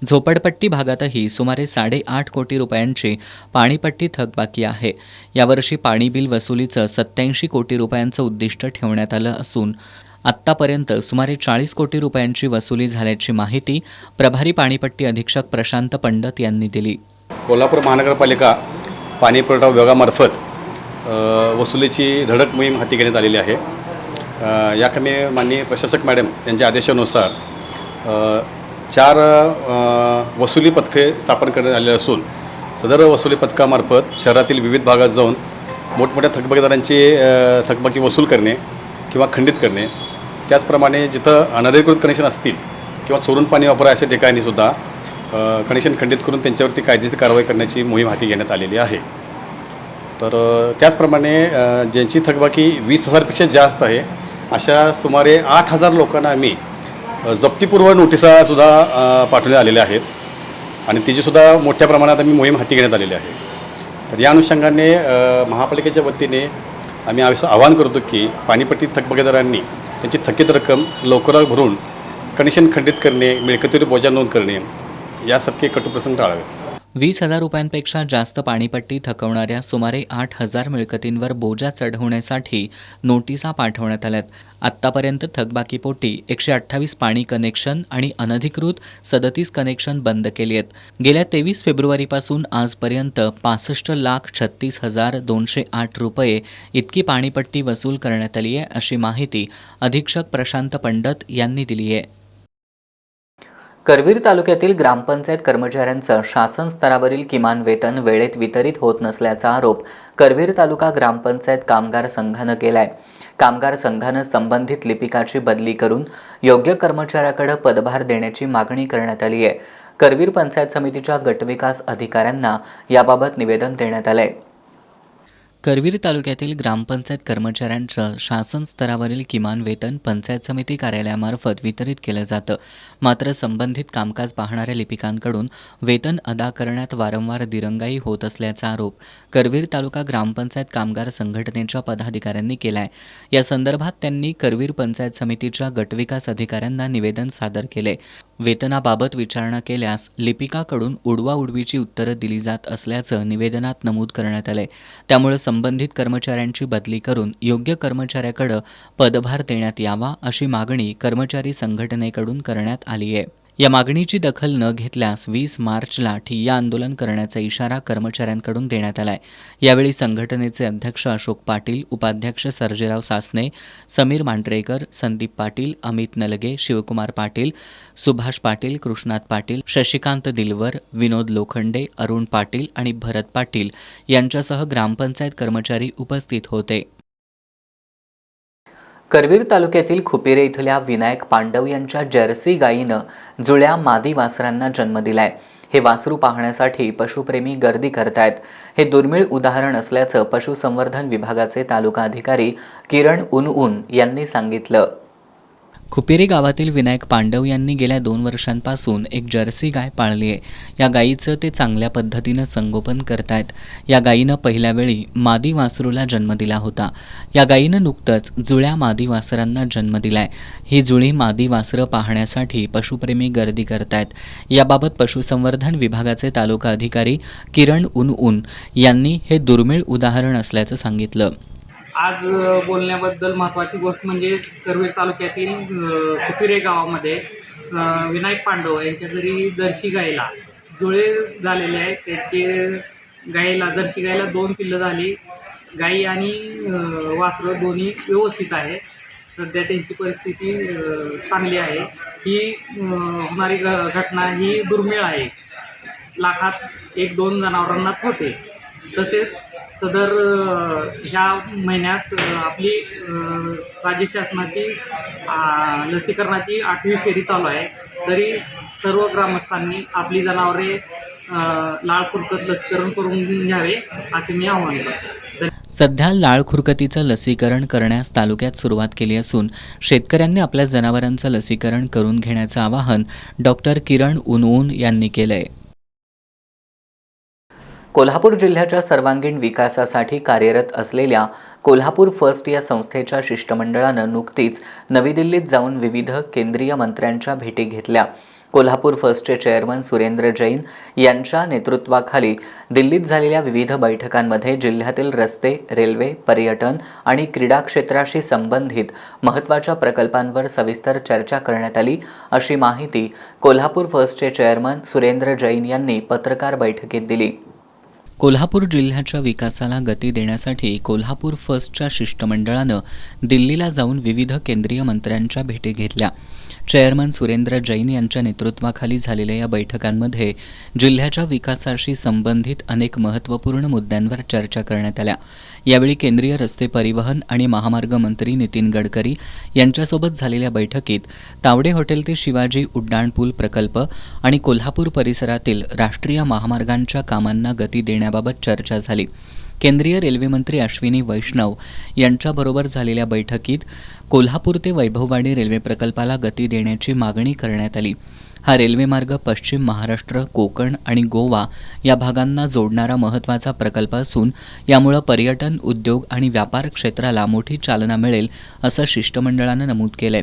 झोपडपट्टी भागातही सुमारे 8.5 कोटी रुपयांची पाणीपट्टी थकबाकी आहे. यावर्षी पाणी बिल वसुलीचं 87 कोटी रुपयांचं उद्दिष्ट ठेवण्यात आलं असून आत्तापर्यंत सुमारे 40 कोटी रुपयांची वसुली झाल्याची माहिती प्रभारी पाणीपट्टी अधीक्षक प्रशांत पंडत यांनी दिली. कोल्हापूर महानगरपालिका पाणीपुरवठा विभागामार्फत वसुलीची धडक मोहीम हाती घेण्यात आलेली आहे. याकामी माननीय प्रशासक मॅडम यांच्या आदेशानुसार 4 वसुली पथके स्थापन करण्यात आले असून सदर वसुली पथकामार्फत शहरातील विविध भागात जाऊन मोठमोठ्या थकबाकीदारांची थकबाकी वसूल करणे किंवा खंडित करणे, त्याचप्रमाणे जिथं अनधिकृत कनेक्शन असतील किंवा चोरून पाणी वापरा अशा ठिकाणीसुद्धा कनेक्शन खंडित करून त्यांच्यावरती कायदेशीर कारवाई करण्याची मोहीम हाती घेण्यात आलेली आहे. तर त्याचप्रमाणे ज्यांची थकबाकी 20,000पेक्षा जास्त आहे अशा सुमारे 8,000 लोकांना आम्ही जप्तीपूर्व नोटिसासुद्धा पाठवल्या आलेल्या आहेत आणि तिचीसुद्धा मोठ्या प्रमाणात आम्ही मोहीम हाती घेण्यात आलेली आहे. तर या अनुषंगाने महापालिकेच्या वतीने आम्ही आवाहन करतो की पाणीपट्टी थकबाकीदारांनी त्यांची थकीत रक्कम लवकरात भरून कनेक्शन खंडित करणे, मिळकतीवर बोजा नोंद करणे यासारखे कटुप्रसंग टाळावेत. 20,000 रुपयांपेक्षा जास्त पाणीपट्टी थकवणाऱ्या सुमारे 8,000 मिळकतींवर बोजा चढवण्यासाठी नोटिसा पाठवण्यात आल्यात. आत्तापर्यंत थकबाकीपोटी 128 पाणी कनेक्शन आणि अनधिकृत 37 कनेक्शन बंद केली आहेत. गेल्या 23 फेब्रुवारीपासून आजपर्यंत 65,36,208 रुपये इतकी पाणीपट्टी वसूल करण्यात आली आहे, अशी माहिती अधीक्षक प्रशांत पंडत यांनी दिली आहे. करवीर तालुक्यातील ग्रामपंचायत कर्मचाऱ्यांचं शासन स्तरावरील किमान वेतन वेळेत वितरित होत नसल्याचा आरोप करवीर तालुका ग्रामपंचायत कामगार संघानं केलाय. कामगार संघानं संबंधित लिपिकाची बदली करून योग्य कर्मचाऱ्याकडे पदभार देण्याची मागणी करण्यात आली आहे. करवीर पंचायत समितीच्या गटविकास अधिकाऱ्यांना याबाबत निवेदन देण्यात आलंय. करवीर तालुक्यातील ग्रामपंचायत कर्मचाऱ्यांचं शासन स्तरावरील किमान वेतन पंचायत समिती कार्यालयामार्फत वितरित केलं जातं. मात्र संबंधित कामकाज पाहणाऱ्या लिपिकांकडून वेतन अदा करण्यात वारंवार दिरंगाई होत असल्याचा आरोप करवीर तालुका ग्रामपंचायत कामगार संघटनेच्या पदाधिकाऱ्यांनी केलाय. या संदर्भात त्यांनी करवीर पंचायत समितीच्या गटविकास अधिकाऱ्यांना निवेदन सादर केले. वेतनाबाबत विचारणा केल्यास लिपिकाकडून उडवाउडवीची उत्तरं दिली जात असल्याचं निवेदनात नमूद करण्यात आलंय. त्यामुळे संबंधित कर्मचाऱ्यांची बदली करून योग्य कर्मचाऱ्याकडे पदभार देण्यात यावा अशी मागणी कर्मचारी संघटनेकडून करण्यात आली आहे. या मागणीची दखल न घेतल्यास 20 मार्चला ठिय्या आंदोलन करण्याचा इशारा कर्मचाऱ्यांकडून देण्यात आलाय. यावेळी संघटनेचे अध्यक्ष अशोक पाटील, उपाध्यक्ष सर्जेराव सासने, समीर मांढरेकर, संदीप पाटील, अमित नलगे, शिवकुमार पाटील, सुभाष पाटील, कृष्णात पाटील, शशिकांत दिलवर, विनोद लोखंडे, अरुण पाटील आणि भरत पाटील यांच्यासह ग्रामपंचायत कर्मचारी उपस्थित होते. करवीर तालुक्यातील खुपिरे इथल्या विनायक पांडव यांच्या जर्सी गायीनं जुळ्या मादी वासरांना जन्म दिलाय. हे वासरू पाहण्यासाठी पशुप्रेमी गर्दी करतायत. हे दुर्मिळ उदाहरण असल्याचं पशुसंवर्धन विभागाचे तालुका अधिकारी किरण उनउन यांनी सांगितलं. खुपेरी गावातील विनायक पांडव यांनी गेल्या 2 वर्षांपासून एक जर्सी गाय पाळली आहे. या गायीचं ते चांगल्या पद्धतीनं संगोपन करतायत. या गायीनं पहिल्या वेळी मादी वासरूला जन्म दिला होता. या गायीनं नुकतंच जुळ्या मादी वासरांना जन्म दिलाय. ही जुळी मादी वासरं पाहण्यासाठी पशुप्रेमी गर्दी करतायत. याबाबत पशुसंवर्धन विभागाचे तालुका अधिकारी किरण उन यांनी हे दुर्मिळ उदाहरण असल्याचं सांगितलं. आज बोलण्याबद्दल महत्त्वाची गोष्ट म्हणजे करवीर तालुक्यातील खुपिरे गावामध्ये विनायक पांडव यांच्या घरी जर्सी गायला जुळे झालेले आहेत. त्याचे जर्सी गायला 2 पिल्लं झाली. गाई आणि वासरं दोन्ही व्यवस्थित आहे. सध्या त्यांची परिस्थिती चांगली आहे. ही होणारी घटना ही दुर्मिळ आहे. लाखात 1-2 जनावरांनाच होते. तसेच सदर ह्या महिन्यात आपली राज्य शासनाची लसीकरणाची 8वी फेरी चालू आहे. तरी सर्व ग्रामस्थांनी आपली जनावरे लाळ खुरकत लसीकरण करून घ्यावे असे मी आवाहन करतो. सध्या लाळ खुरकतीचं लसीकरण करण्यास तालुक्यात सुरुवात केली असून शेतकऱ्यांनी आपल्या जनावरांचं लसीकरण करून घेण्याचं आवाहन डॉक्टर किरण उन यांनी केलंय. कोल्हापूर जिल्ह्याच्या सर्वांगीण विकासासाठी कार्यरत असलेल्या कोल्हापूर फर्स्ट या संस्थेच्या शिष्टमंडळानं नुकतीच नवी दिल्लीत जाऊन विविध केंद्रीय मंत्र्यांच्या भेटी घेतल्या. कोल्हापूर फर्स्टचे चेअरमन सुरेंद्र जैन यांच्या नेतृत्वाखाली दिल्लीत झालेल्या विविध बैठकांमध्ये जिल्ह्यातील रस्ते, रेल्वे, पर्यटन आणि क्रीडा क्षेत्राशी संबंधित महत्त्वाच्या प्रकल्पांवर सविस्तर चर्चा करण्यात आली, अशी माहिती कोल्हापूर फर्स्टचे चेअरमन सुरेंद्र जैन यांनी पत्रकार बैठकीत दिली. कोल्हापूर जिल्ह्याच्या विकासाला गती देण्यासाठी कोल्हापूर फर्स्टच्या शिष्टमंडळानं दिल्लीला जाऊन विविध केंद्रीय मंत्र्यांच्या भेटी घेतल्या. चेअरमन सुरेंद्र जैन यांच्या नेतृत्वाखाली झालेल्या या बैठकांमध्ये जिल्ह्याच्या विकासाशी संबंधित अनेक महत्त्वपूर्ण मुद्द्यांवर चर्चा करण्यात आल्या. यावेळी केंद्रीय रस्ते परिवहन आणि महामार्ग मंत्री नितीन गडकरी यांच्यासोबत झालेल्या बैठकीत तावडे हॉटेल ते शिवाजी उड्डाणपूल प्रकल्प आणि कोल्हापूर परिसरातील राष्ट्रीय महामार्गांच्या कामांना गती देण्याबाबत चर्चा झाली. केंद्रीय रेल्वेमंत्री अश्विनी वैष्णव यांच्याबरोबर झालेल्या बैठकीत कोल्हापूर ते वैभववाडी रेल्वे प्रकल्पाला गती देण्याची मागणी करण्यात आली. हा रेल्वेमार्ग पश्चिम महाराष्ट्र, कोकण आणि गोवा या भागांना जोडणारा महत्त्वाचा प्रकल्प असून यामुळे पर्यटन, उद्योग आणि व्यापार क्षेत्राला मोठी चालना मिळेल, असं शिष्टमंडळानं नमूद केलंय.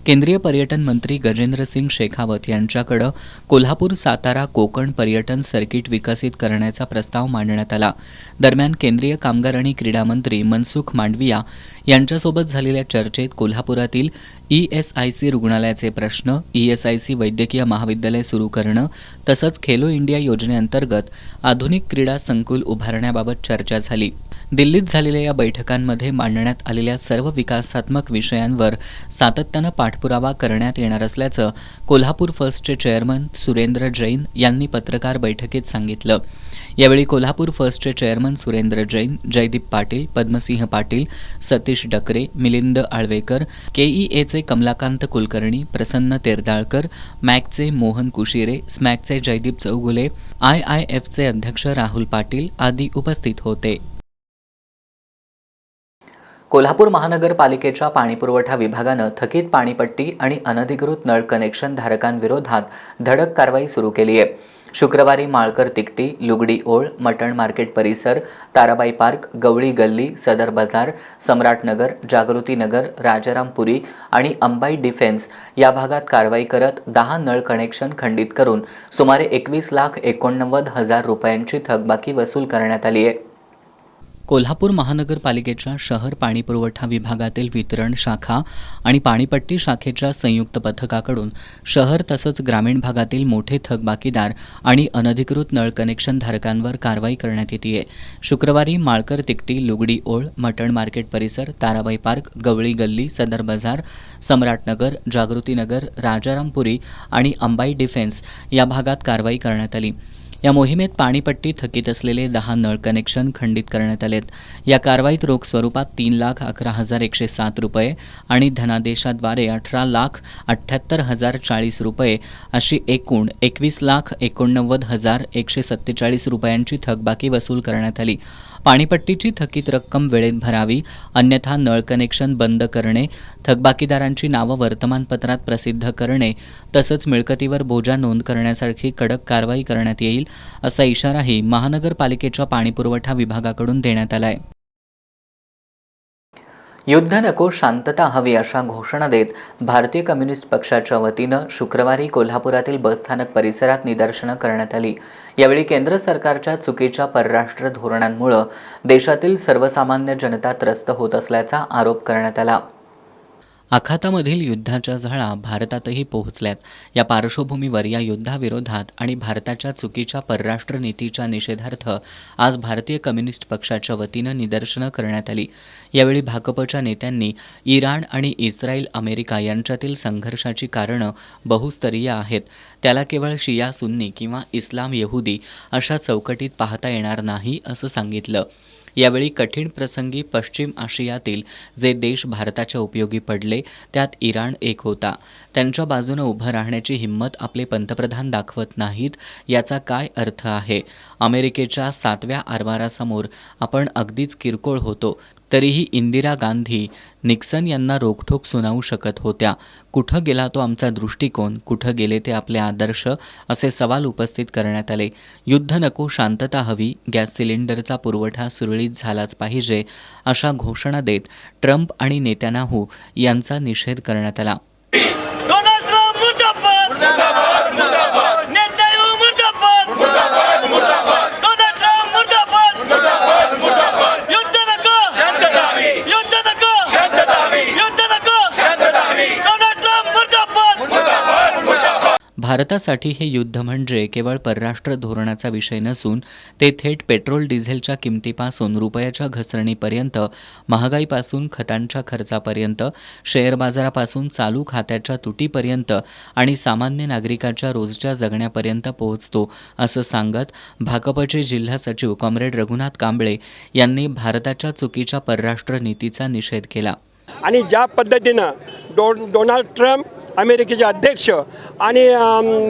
केंद्रीय पर्यटन मंत्री गजेंद्रसिंग शेखावत यांच्याकडे कोल्हापूर, सातारा, कोकण पर्यटन सर्किट विकसित करण्याचा प्रस्ताव मांडण्यात आला. दरम्यान केंद्रीय कामगार आणि क्रीडा मंत्री मनसुख मांडविया यांच्यासोबत झालेल्या चर्चेत कोल्हापुरातील ESIC रुग्णालयाचे प्रश्न, ESIC वैद्यकीय महाविद्यालय सुरू करणं तसंच खेलो इंडिया योजनेअंतर्गत आधुनिक क्रीडा संकुल उभारण्याबाबत चर्चा झाली. दिल्लीत झालेल्या या बैठकांमध्ये मांडण्यात आलेल्या सर्व विकासात्मक विषयांवर सातत्यानं पाठपुरावा करण्यात येणार असल्याचं कोल्हापूर फर्स्टचे चेअरमन सुरेंद्र जैन यांनी पत्रकार बैठकीत सांगितलं. यावेळी कोल्हापूर फर्स्टचे चेअरमन सुरेंद्र जैन, जयदीप पाटील, पद्मसिंह पाटील, सतीश डकरे, मिलिंद आळवेकर, KEAचे कमलाकांत कुलकर्णी, प्रसन्न तेरदाळकर, मॅकचे मोहन कुशिरे, स्मॅकचे जयदीप चौगुले, IIFचे अध्यक्ष राहुल पाटील आदी उपस्थित होते. कोल्हापूर महानगरपालिकेच्या पाणीपुरवठा विभागानं थकीत पाणीपट्टी आणि अनधिकृत नळ कनेक्शन धारकांविरोधात धडक कारवाई सुरू केली आहे. शुक्रवारी माळकर तिकटी, लुगडी ओळ, मटण मार्केट परिसर, ताराबाई पार्क, गवळी गल्ली, सदर बाजार, सम्राटनगर, जागृतीनगर, राजारामपुरी आणि अंबाई डिफेन्स या भागात कारवाई करत 10 नळ कनेक्शन खंडित करून सुमारे 21,89,000 रुपयांची थकबाकी वसूल करण्यात आली आहे. कोल्हापूर महानगरपालिकेच्या शहर पाणीपुरवठा विभागातील वितरण शाखा आणि पाणीपट्टी शाखेच्या संयुक्त पथकाकडून शहर तसंच ग्रामीण भागातील मोठे थकबाकीदार आणि अनधिकृत नळ कनेक्शन धारकांवर कारवाई करण्यात येते आहे. शुक्रवारी माळकर तिकटी, लुगडी ओळ, मटण मार्केट परिसर, ताराबाई पार्क, गवळी गल्ली, सदर बाजार, सम्राटनगर, जागृतीनगर, राजारामपुरी आणि अंबाई डिफेन्स या भागात कारवाई करण्यात आली. या मोहिमेत पाणीपट्टी थकीत असलेले 10 नळ कनेक्शन खंडित करण्यात आलेत. या कारवाईत रोख स्वरूपात 3,11,107 रुपये आणि धनादेशाद्वारे 18,78,040 रुपये अशी एकूण 21,89,147 रुपयांची थकबाकी वसूल करण्यात आली. पाणीपट्टीची थकीत रक्कम वेळेत भरावी, अन्यथा नळ कनेक्शन बंद करणे, थकबाकीदारांची नावं वर्तमानपत्रात प्रसिद्ध करणे तसंच मिळकतीवर बोजा नोंद करण्यासारखी कडक कारवाई करण्यात येईल, असा इशाराही महानगरपालिकेच्या पाणीपुरवठा विभागाकडून देण्यात आला आहे. युद्ध नको शांतता हवी अशा घोषणा देत भारतीय कम्युनिस्ट पक्षाच्या वतीनं शुक्रवारी कोल्हापुरातील बसस्थानक परिसरात निदर्शनं करण्यात आली. यावेळी केंद्र सरकारच्या चुकीच्या परराष्ट्र धोरणांमुळे देशातील सर्वसामान्य जनता त्रस्त होत असल्याचा आरोप करण्यात आला. आखातामधील युद्धाच्या झळा भारतातही पोहोचल्यात. या पार्श्वभूमीवर या युद्धाविरोधात आणि भारताच्या चुकीच्या परराष्ट्र नीतीच्या निषेधार्थ आज भारतीय कम्युनिस्ट पक्षाच्या वतीनं निदर्शनं करण्यात आली. यावेळी भाकपच्या नेत्यांनी इराण आणि इस्रायल अमेरिका यांच्यातील संघर्षाची कारणं बहुस्तरीय आहेत, त्याला केवळ शिया सुन्नी किंवा इस्लाम यहुदी अशा चौकटीत पाहता येणार नाही असं सांगितलं. यावेळी कठीण प्रसंगी पश्चिम आशियातील जे देश भारताच्या उपयोगी पडले त्यात इराण एक होता. त्यांच्या बाजूनं उभं राहण्याची हिंमत आपले पंतप्रधान दाखवत नाहीत, याचा काय अर्थ आहे? अमेरिकेच्या 7व्या आरमारासमोर आपण अगदीच किरकोळ होतो, तरीही इंदिरा गांधी निक्सन यांना रोखठोक सुनावू शकत होत्या. कुठं गेला तो आमचा दृष्टिकोन, कुठं गेले ते आपले आदर्श, असे सवाल उपस्थित करण्यात आले. युद्ध नको शांतता हवी, गॅस सिलेंडरचा पुरवठा सुरळीत झालाच पाहिजे अशा घोषणा देत ट्रम्प आणि नेत्यानाहू यांचा निषेध करण्यात आला. डोनाल्ड ट्रम्प मुर्दाबाद, नेतान्याहू मुर्दाबाद, डोनाल्ड ट्रम्प मुर्दाबाद, युद्ध नको शांतता हवी, युद्ध नको शांतता हवी, युद्ध नको शांतता हवी, डोनाल्ड ट्रम्प मुर्दाबाद. भारतासाठी हे युद्ध म्हणजे केवळ परराष्ट्र धोरणाचा विषय नसून ते थेट पेट्रोल डिझेलच्या किमतीपासून रुपयाच्या घसरणीपर्यंत, महागाईपासून खतांच्या खर्चापर्यंत, शेअर बाजारापासून चालू खात्याच्या तुटीपर्यंत आणि सामान्य नागरिकाच्या रोजच्या जगण्यापर्यंत पोहोचतो, असं सांगत भाकपचे जिल्हा सचिव कॉम्रेड रघुनाथ कांबळे यांनी भारताच्या चुकीच्या परराष्ट्र नीतीचा निषेध केला. आणि ज्या पद्धतीनं डोनाल्ड ट्रम्प अमेरिकेचे अध्यक्ष आणि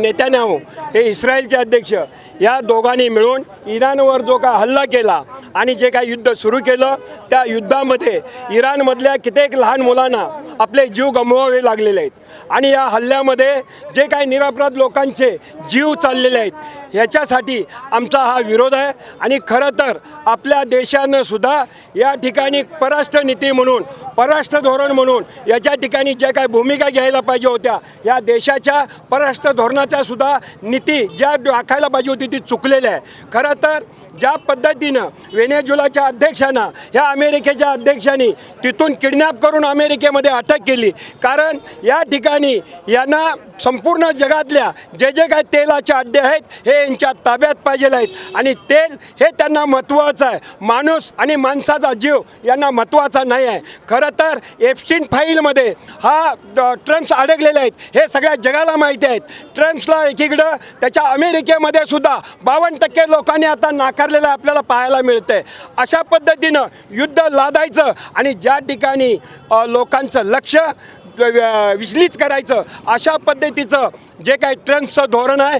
नेतान्याहू हे इस्रायलचे अध्यक्ष या दोघांनी मिळून इराणवर जो काय हल्ला केला आणि जे काय युद्ध सुरू केलं, त्या युद्धामध्ये इराणमधल्या कित्येक लहान मुलांना आपले जीव गमवावे लागलेले आहेत आणि या हल्ल्यामध्ये जे काही निरपराध लोकांचे जीव चाललेले आहेत, ह्याच्यासाठी आमचा हा विरोध आहे. आणि खरं तर आपल्या देशानं सुद्धा या ठिकाणी परराष्ट्र नीती म्हणून, परराष्ट्र धोरण म्हणून याच्या ठिकाणी जे काही भूमिका घ्यायला पाहिजे होत्या, या देशाच्या परराष्ट्र धोरणाच्या सुद्धा नीती ज्या दाखायला पाहिजे होती ती चुकलेल्या आहे. खरं तर ज्या पद्धतीनं व्हेनेझुएलाच्या अध्यक्षांना ह्या अमेरिकेच्या अध्यक्षांनी तिथून किडनॅप करून अमेरिकेमध्ये अटक केली, कारण या ठिकाणी यांना संपूर्ण जगातल्या जे जे काय तेलाचे अड्डे आहेत हे यांच्या ताब्यात पाहिजे आहेत आणि तेल हे त्यांना महत्त्वाचं आहे, माणूस आणि माणसाचा जीव यांना महत्त्वाचा नाही आहे. खरं तर एप्स्टीन फाईलमध्ये हा ट्रम्प्स अडकलेले आहेत हे सगळ्या जगाला माहिती आहेत. ट्रम्प्सला एकीकडं त्याच्या अमेरिकेमध्ये सुद्धा 52% लोकांनी आता नाकारलेलं आपल्याला पाहायला मिळतंय. अशा पद्धतीनं युद्ध लादायचं आणि ज्या ठिकाणी लोकांचं लक्ष विचलित करायचं, अशा पद्धतीचं जे काही ट्रम्पचं धोरण आहे,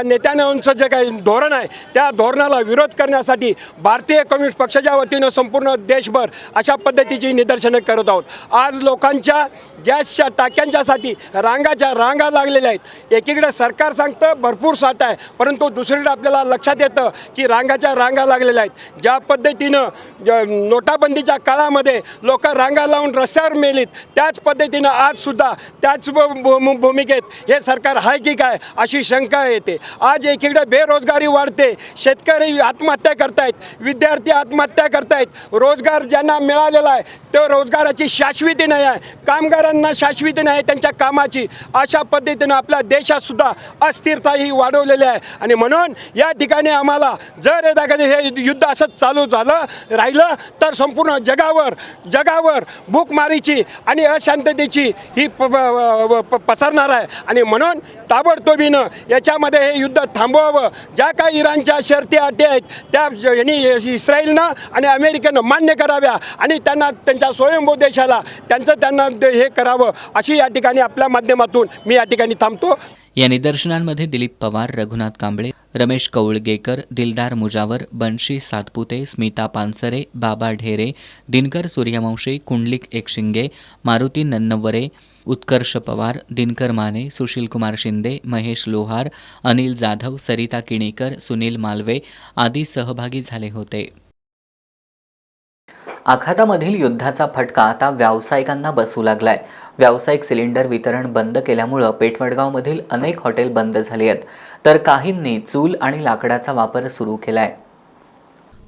नेत्यानाहूंचं जे काही धोरण आहे, त्या धोरणाला विरोध करण्यासाठी भारतीय कम्युनिस्ट पक्षाच्या वतीनं संपूर्ण देशभर अशा पद्धतीची निदर्शनं करत आहोत. आज लोकांच्या गॅसच्या टाक्यांच्यासाठी रांगा लागलेल्या आहेत. एकीकडे सरकार सांगतं भरपूर साठा आहे, परंतु दुसरीकडे आपल्याला लक्षात येतं की रांगा लागलेल्या आहेत. ज्या पद्धतीनं नोटाबंदीच्या काळामध्ये लोक रांगा लावून रस्त्यावर मेलीत, त्याच पद्धतीनं आजसुद्धा त्याच भूमिकेत हे सरकार आहे की काय अशी शंका येते. आज एकीकडे बेरोजगारी वाढते, शेतकरी आत्महत्या करतायत, विद्यार्थी आत्महत्या करतायत, रोजगार ज्यांना मिळालेला आहे तो रोजगाराची शाश्वती नाही आहे, कामगारांना शाश्वती नाही त्यांच्या कामाची. अशा पद्धतीनं आपल्या देशातसुद्धा अस्थिरता ही वाढवलेली आहे आणि म्हणून या ठिकाणी आम्हाला जर हे युद्ध असंच चालू राहिलं तर संपूर्ण जगावर भूकमारीची आणि अशांततेची ही पसरणार आहे आणि म्हणून ताबडतोबीनं याच्यामध्ये हे युद्ध थांबवावं. ज्या काही इराणच्या शर्ती अटी आहेत त्या इस्रायलनं आणि अमेरिकेनं मान्य कराव्या आणि त्यांच्या स्वयंभू देशाला त्यांना हे करावं, अशी या ठिकाणी आपल्या माध्यमातून मी या ठिकाणी थांबतो. या निदर्शनांमध्ये दिलीप पवार, रघुनाथ कांबळे, रमेश कौळगेकर, दिलदार मुजावर, बंशी सातपुते, स्मिता पानसरे, बाबा ढेरे, दिनकर सूर्यवंशी, कुंडलिक एकशिंगे, मारुती नन्नवरे, उत्कर्ष पवार, दिनकर माने, सुशीलकुमार शिंदे, महेश लोहार, अनिल जाधव, सरिता किणीकर, सुनील मालवे आदी सहभागी झाले होते. आखातामधील युद्धाचा फटका आता व्यावसायिकांना बसू लागलाय. व्यावसायिक सिलेंडर वितरण बंद केल्यामुळं पेठवडगावमधील अनेक हॉटेल बंद झाली आहेत, तर काहींनी चूल आणि लाकडाचा वापर सुरू केलाय.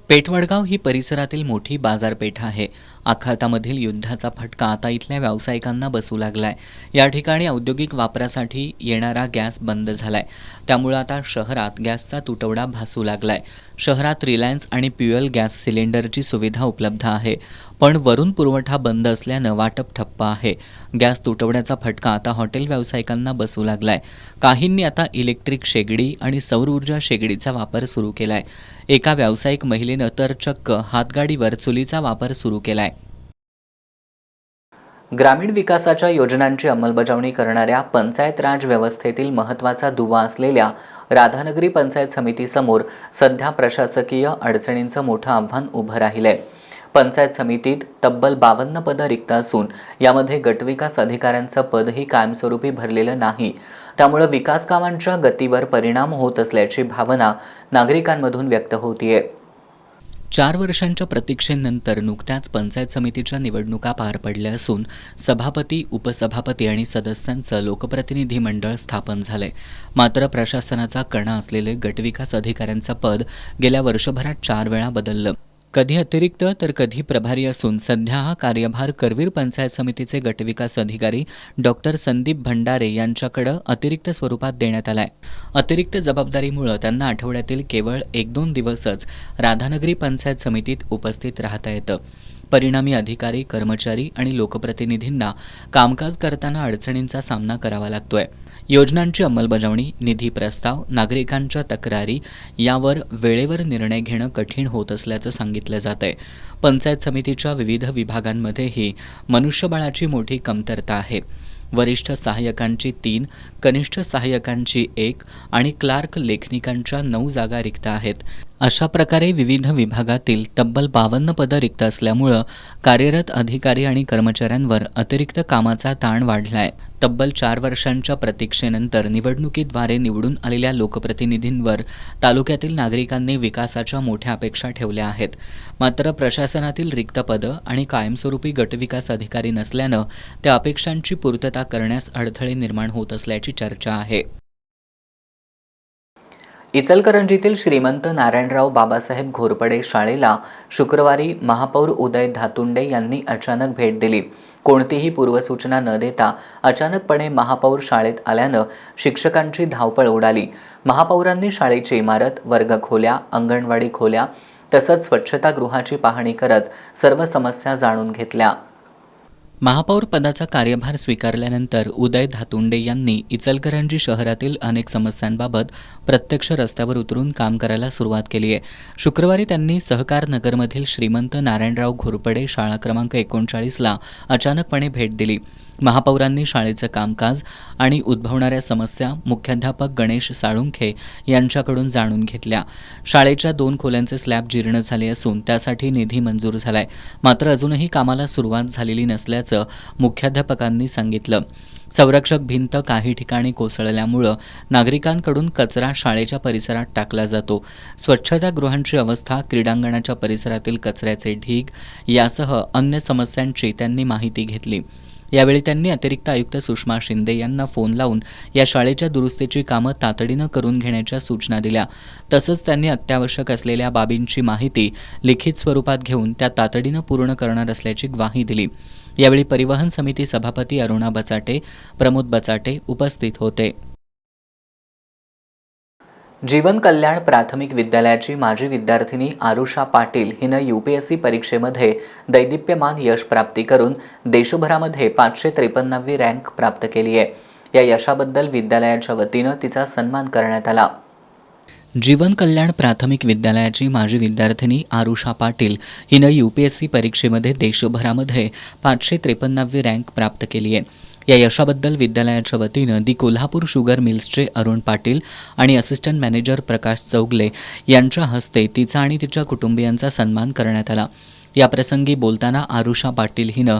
पेठवडगाव ही परिसरातील मोठी बाजारपेठ आहे. आखातामधील युद्धाचा फटका आता इथल्या व्यावसायिकांना बसू लागलाय. या ठिकाणी औद्योगिक वापरासाठी येणारा गॅस बंद झालाय. त्यामुळे आता शहरात गॅसचा तुटवडा भासू लागलाय. शहरात रिलायन्स आणि प्युअल गॅस सिलेंडरची सुविधा उपलब्ध आहे, पण वरून पुरवठा बंद असल्यानं वाटप ठप्प आहे. गॅस तुटवड्याचा फटका आता हॉटेल व्यावसायिकांना बसू लागलाय. काहींनी आता इलेक्ट्रिक शेगडी आणि सौर ऊर्जा शेगडीचा वापर सुरू केलाय. एका व्यावसायिक महिलेनं तर चक्क हातगाडीवर चुलीचा वापर सुरू केलाय. ग्रामीण विकासाच्या योजनांची अंमलबजावणी करणाऱ्या पंचायत राज व्यवस्थेतील महत्त्वाचा दुवा असलेल्या राधानगरी पंचायत समितीसमोर सध्या प्रशासकीय अडचणींचं मोठं आव्हान उभं राहिलंय. पंचायत समितीत तब्बल 52 पदं रिक्त असून यामध्ये गटविकास अधिकाऱ्यांचं पदही कायमस्वरूपी भरलेलं नाही. त्यामुळे विकास कामांच्या गतीवर परिणाम होत असल्याची भावना नागरिकांमधून व्यक्त होतीये. 4 वर्षांच्या प्रतीक्षेनंतर नुकत्याच पंचायत समितीच्या निवडणुका पार पडल्या असून सभापती, उपसभापती आणि सदस्यांचं लोकप्रतिनिधी मंडळ स्थापन झालंय. मात्र प्रशासनाचा कणा असलेले गटविकास अधिकाऱ्यांचं पद गेल्या वर्षभरात 4 वेळा बदललं. कधी अतिरिक्त तर कधी प्रभारी असून सध्या हा कार्यभार करवीर पंचायत समितीचे गटविकास अधिकारी डॉक्टर संदीप भंडारे यांच्याकडे अतिरिक्त स्वरूपात देण्यात आलाय. अतिरिक्त जबाबदारीमुळे त्यांना आठवड्यातील केवळ 1-2 दिवसच राधानगरी पंचायत समितीत उपस्थित राहता येतं. परिणामी अधिकारी, कर्मचारी आणि लोकप्रतिनिधींना कामकाज करताना अडचणींचा सामना करावा लागतोय. योजनांची अंमलबजावणी, निधी प्रस्ताव, नागरिकांच्या तक्रारी यावर वेळेवर निर्णय घेणं कठीण होत असल्याचं सांगितलं जातंय. पंचायत समितीच्या विविध विभागांमध्येही मनुष्यबळाची मोठी कमतरता आहे. वरिष्ठ सहाय्यकांची 3, कनिष्ठ सहाय्यकांची 1 आणि क्लार्क लेखनिकांच्या 9 जागा रिक्त आहेत. अशा प्रकारे विविध विभागातील तब्बल 52 पदं रिक्त असल्यामुळं कार्यरत अधिकारी आणि कर्मचाऱ्यांवर अतिरिक्त कामाचा ताण वाढलाय. तब्बल 4 वर्षांच्या प्रतीक्षेनंतर निवडणुकीद्वारे निवडून आलेल्या लोकप्रतिनिधींवर तालुक्यातील नागरिकांनी विकासाच्या मोठ्या अपेक्षा ठेवल्या आहेत. मात्र प्रशासनातील रिक्त पदं आणि कायमस्वरूपी गटविकास अधिकारी नसल्यानं त्या अपेक्षांची पूर्तता करण्यास अडथळे निर्माण होत असल्याची चर्चा आहे. इचलकरंजीतील श्रीमंत नारायणराव बाबासाहेब घोरपडे शाळेला शुक्रवारी महापौर उदय धातुंडे यांनी अचानक भेट दिली. कोणतीही पूर्वसूचना न देता अचानकपणे महापौर शाळेत आल्यानं शिक्षकांची धावपळ उडाली. महापौरांनी शाळेची इमारत, वर्गखोल्या, अंगणवाडी खोल्या तसंच स्वच्छतागृहाची पाहणी करत सर्व समस्या जाणून घेतल्या. महापौर पदाचा कार्यभार स्वीकारल्यानंतर उदय धातुंडे यांनी इचलकरंजी शहरातील अनेक समस्यांबाबत प्रत्यक्ष रस्त्यावर उतरून काम करायला सुरुवात केली आहे. शुक्रवारी त्यांनी सहकार नगरमधील श्रीमंत नारायणराव घोरपडे शाळा क्रमांक 39ला अचानकपणे भेट दिली. महापौरांनी शाळेचं कामकाज आणि उद्भवणाऱ्या समस्या मुख्याध्यापक गणेश साळुंखे यांच्याकडून जाणून घेतल्या. शाळेच्या 2 खोल्यांचे स्लॅब जीर्ण झाले असून त्यासाठी निधी मंजूर झालाय. मात्र अजूनही कामाला सुरुवात झालेली नसल्याचं मुख्याध्यापकांनी सांगितलं. संरक्षक भिंत काही ठिकाणी कोसळल्यामुळं नागरिकांकडून कचरा शाळेच्या परिसरात टाकला जातो. स्वच्छतागृहांची अवस्था, क्रीडांगणाच्या परिसरातील कचऱ्याचे ढीग यासह अन्य समस्यांची त्यांनी माहिती घेतली. यावेळी त्यांनी अतिरिक्त आयुक्त सुषमा शिंदे यांना फोन लावून या शाळेच्या दुरुस्तीची कामं तातडीनं करून घेण्याच्या सूचना दिल्या. तसंच त्यांनी अत्यावश्यक असलेल्या बाबींची माहिती लिखित स्वरूपात घेऊन त्या तातडीनं पूर्ण करणार असल्याची ग्वाही दिली. यावेळी परिवहन समिती सभापती अरुणा बचाटे, प्रमोद बचाटे उपस्थित होते. जीवन कल्याण प्राथमिक विद्यालयाची माजी विद्यार्थिनी आरुषा पाटील हिनं UPSC परीक्षेमध्ये दैदिप्यमान यश प्राप्ती करून देशभरामध्ये 553वी रँक प्राप्त केली आहे. या यशाबद्दल विद्यालयाच्या वतीनं तिचा सन्मान करण्यात आला. जीवन कल्याण प्राथमिक विद्यालयाची माजी विद्यार्थिनी आरुषा पाटील हिनं UPSC परीक्षेमध्ये देशभरामध्ये 553वी रँक प्राप्त केली आहे. या यशाबद्दल विद्यालयाच्या वतीनं दी कोल्हापूर शुगर मिल्सचे अरुण पाटील आणि असिस्टंट मॅनेजर प्रकाश चौगले यांच्या हस्ते तिचा आणि तिच्या कुटुंबियांचा सन्मान करण्यात आला. याप्रसंगी बोलताना आरुषा पाटील हिनं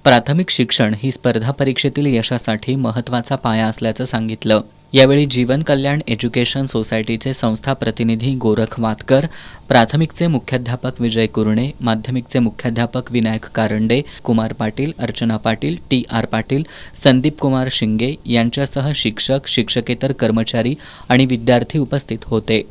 प्राथमिक शिक्षण ही स्पर्धा परीक्षेतील यशासाठी महत्त्वाचा पाया असल्याचं सांगितलं. यावेळी जीवन कल्याण एज्युकेशन सोसायटीचे संस्था प्रतिनिधी गोरख वातकर, प्राथमिकचे मुख्याध्यापक विजय कुरणे, माध्यमिकचे मुख्याध्यापक विनायक कारंडे, कुमार पाटील, अर्चना पाटील, TR पाटील, संदीप कुमार शिंगे यांच्यासह शिक्षक, शिक्षकेतर कर्मचारी आणि विद्यार्थी उपस्थित होते.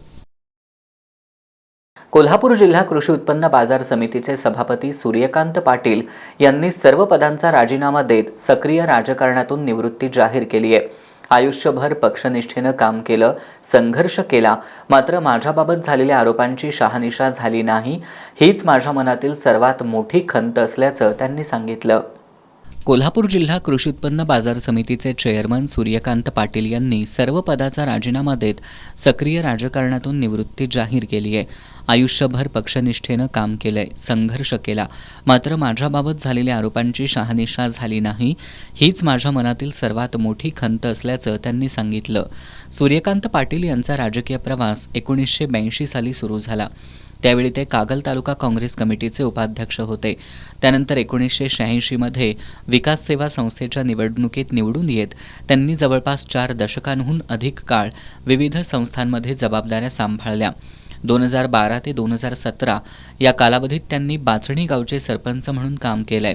कोल्हापूर जिल्हा कृषी उत्पन्न बाजार समितीचे सभापती सूर्यकांत पाटील यांनी सर्व पदांचा राजीनामा देत सक्रिय राजकारणातून निवृत्ती जाहीर केली आहे. आयुष्यभर पक्षनिष्ठेनं काम केलं, संघर्ष केला, मात्र माझ्याबाबत झालेल्या आरोपांची शहानिशा झाली नाही, हीच माझ्या मनातील सर्वात मोठी खंत असल्याचं त्यांनी सांगितलं. कोल्हापूर जिल्हा कृषी उत्पन्न बाजार समितीचे चेअरमन सूर्यकांत पाटील यांनी सर्व पदाचा राजीनामा देत सक्रिय राजकारणातून निवृत्ती जाहीर केली आहे. आयुष्यभर पक्षनिष्ठेनं काम केलंय, संघर्ष केला, मात्र माझ्याबाबत झालेल्या आरोपांची शहानिशा झाली नाही, हीच माझ्या मनातील सर्वात मोठी खंत असल्याचं त्यांनी सांगितलं. सूर्यकांत पाटील यांचा राजकीय प्रवास 1982 साली सुरू झाला. त्यावेळी ते कागल तालुका काँग्रेस कमिटीचे उपाध्यक्ष होते. त्यानंतर 1986मध्ये विकास सेवा संस्थेच्या निवडणुकीत निवडून येत त्यांनी जवळपास 4 दशकांहून अधिक काळ विविध संस्थांमध्ये जबाबदाऱ्या सांभाळल्या. 2012 ते 2017 या कालावधीत त्यांनी बाचणी गावचे सरपंच म्हणून काम केलंय.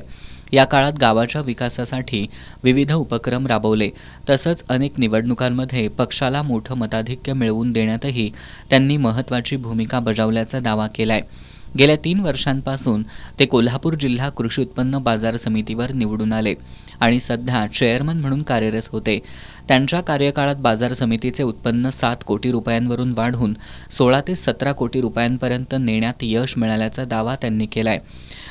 या काळात गावाच्या विकासासाठी विविध उपक्रम राबवले. तसंच अनेक निवडणुकांमध्ये पक्षाला मोठं मताधिक्य मिळवून देण्यातही त्यांनी महत्त्वाची भूमिका बजावल्याचा दावा केलाय. गेल्या 3 वर्षांपासून ते कोल्हापूर जिल्हा कृषी उत्पन्न बाजार समितीवर निवडून आले आणि सध्या चेअरमन म्हणून कार्यरत होते. त्यांच्या कार्यकाळात बाजार समितीचे उत्पन्न 7 कोटी रुपयांवरून वाढून 16 ते 17 कोटी रुपयांपर्यंत नेण्यात यश मिळाल्याचा दावा त्यांनी केलाय.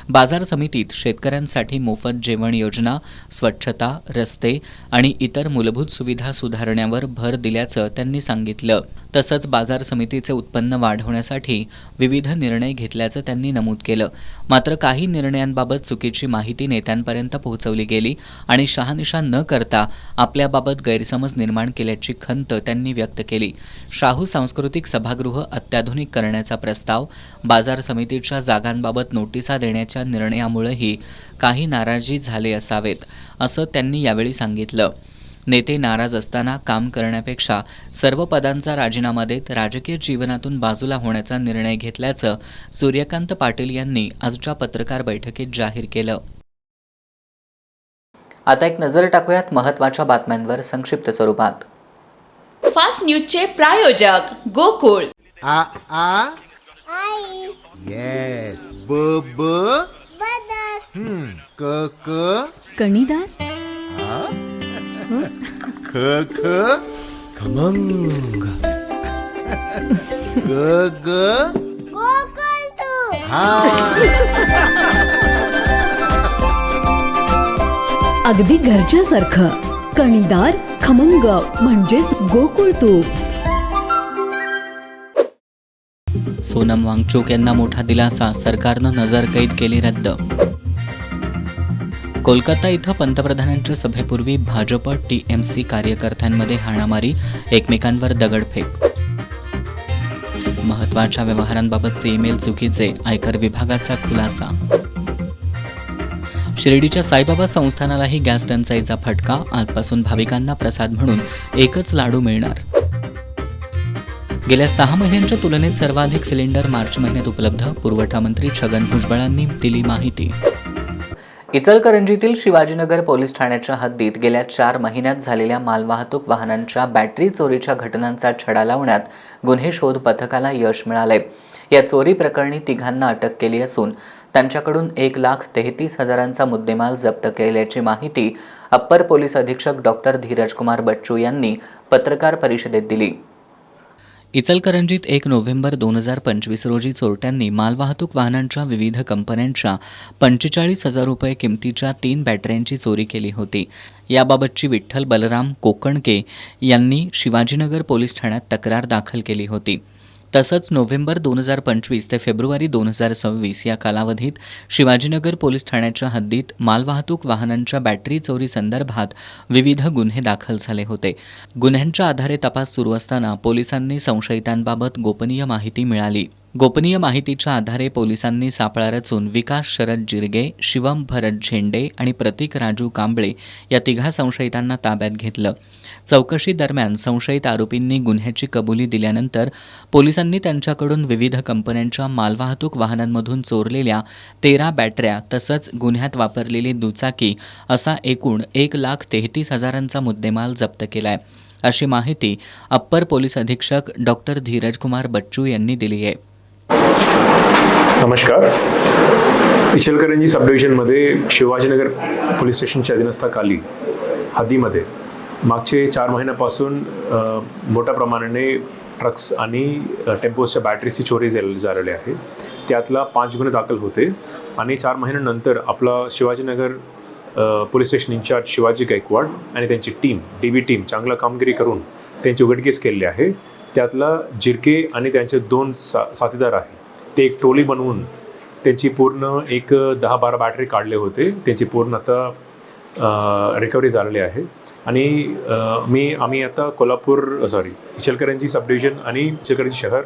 बाजार समितीत शेतकऱ्यांसाठी मोफत जेवण योजना, स्वच्छता, रस्ते आणि इतर मूलभूत सुविधा सुधारण्यावर भर दिल्याचं त्यांनी सांगितलं. तसंच बाजार समितीचे उत्पन्न वाढवण्यासाठी विविध निर्णय घेतल्याचं त्यांनी नमूद केलं. मात्र काही निर्णयांबाबत चुकीची माहिती नेत्यांपर्यंत पोहोचवली गेली आणि शहानिशा न करता आपल्याबाबत गैरसमज निर्माण केल्याची खंत त्यांनी व्यक्त केली. शाहू सांस्कृतिक सभागृह अत्याधुनिक करण्याचा प्रस्ताव, बाजार समितीच्या जागांबाबत नोटिसा देण्याच्या निर्णयामुळेही काही नाराजी झाले असावेत, असं त्यांनी यावेळी सांगितलं. नेते नाराज असताना काम करण्यापेक्षा सर्व पदांचा राजीनामा देत राजकीय जीवनातून बाजूला होण्याचा निर्णय घेतल्याचं सूर्यकांत पाटील यांनी आजच्या पत्रकार बैठकीत जाहीर केलं. आता एक नजर टाकूयात महत्त्वाच्या बातम्यांवर संक्षिप्त स्वरूपात. फास्ट न्यूजचे प्रायोजक गोकुळ. येस बदक कणीदार खमंग अगदी घरच्यासारखं कणीदार खमंग म्हणजेच गोकुळ तूप. सोनम वांगचुक यांना मोठा दिलासा, सरकारनं नजरकैद केली रद्द. कोलकाता इथं पंतप्रधानांच्या सभेपूर्वी भाजप TMC कार्यकर्त्यांमध्ये हाणामारी, एकमेकांवर दगडफेक. महत्त्वाच्या व्यवहारांबाबतचे ईमेल चुकीचे, आयकर विभागाचा खुलासा. शिर्डीच्या साईबाबा संस्थानालाही गॅस टंचाईचा फटका, आजपासून भाविकांना प्रसाद म्हणून एकच लाडू मिळणार. गेल्या 6 महिन्यांच्या तुलनेत सर्वाधिक सिलेंडर मार्च महिन्यात उपलब्ध, पुरवठा मंत्री छगन भुजबळांनी दिली माहिती. इचलकरंजीतील शिवाजीनगर पोलीस ठाण्याच्या हद्दीत गेल्या 4 महिन्यात झालेल्या मालवाहतूक वाहनांच्या बॅटरी चोरीच्या घटनांचा छडा लावण्यात गुन्हे शोध पथकाला यश मिळाले. या चोरी प्रकरणी 3घांना अटक केली असून त्यांच्याकडून 1,33,000चा मुद्देमाल जप्त केल्याची माहिती अप्पर पोलीस अधीक्षक डॉक्टर धीरजकुमार बच्चू यांनी पत्रकार परिषदेत दिली. इचलकरंजीत 1 नोव्हेंबर 2025 रोजी चोरट्यांनी मालवाहतूक वाहनांच्या विविध कंपन्यांच्या 45,000 रुपये किमतीच्या 3 बॅटऱ्यांची चोरी केली होती. याबाबतची विठ्ठल बलराम कोकणके यांनी शिवाजीनगर पोलीस ठाण्यात तक्रार दाखल केली होती. तसंच नोव्हेंबर 2025 ते फेब्रुवारी 2026 या कालावधीत शिवाजीनगर पोलीस ठाण्याच्या हद्दीत मालवाहतूक वाहनांच्या बॅटरी चोरी संदर्भात विविध गुन्हे दाखल झाले होते. गुन्ह्यांच्या आधारे तपास सुरू असताना पोलिसांनी संशयितांबाबत गोपनीय माहिती मिळाली. गोपनीय माहितीच्या आधारे पोलिसांनी सापळा रचून विकास शरद जिरगे, शिवम भरत झेंडे आणि प्रतीक राजू कांबळे या तिघा संशयितांना ताब्यात घेतलं. चौकशी दरम्यान संशयित आरोपींनी गुन्ह्याची कबुली दिल्यानंतर पोलिसांनी त्यांच्याकडून विविध कंपन्यांच्या मालवाहतूक वाहनांमधून चोरलेल्या 13 बॅटऱ्या तसंच गुन्ह्यात वापरलेली दुचाकी असा एकूण 1,33,000चा मुद्देमाल जप्त केलाय, अशी माहिती अप्पर पोलीस अधीक्षक डॉक्टर धीरजकुमार बच्चू यांनी दिली आहे. नमस्कार. इचलकरंजी सब डिव्हिजनमध्ये शिवाजीनगर पोलीस स्टेशनच्या अधीनस्थाखाली हद्दीमध्ये मागचे 4 महिन्यापासून मोठ्या प्रमाणाने ट्रक्स आणि टेम्पोच्या बॅटरीची चोरी झालेली आहे. त्यातला 5 गुन्हे दाखल होते आणि 4 महिन्यानंतर आपला Shivajinagar police station in charge Shivaji Gaikwad आणि त्यांची टीम DB टीम चांगला कामगिरी करून त्यांची उघडकीस केली आहे. त्यातला जिरके आणि त्यांचे 2 साथीदार आहे ते एक टोली बनवून त्यांची पूर्ण एक 10-12 बॅटरी काढले होते. त्यांची पूर्ण आता रिकव्हरी झालेली आहे आणि आम्ही आता इचलकरंजी सब डिव्हिजन आणि इचलकरंजी शहर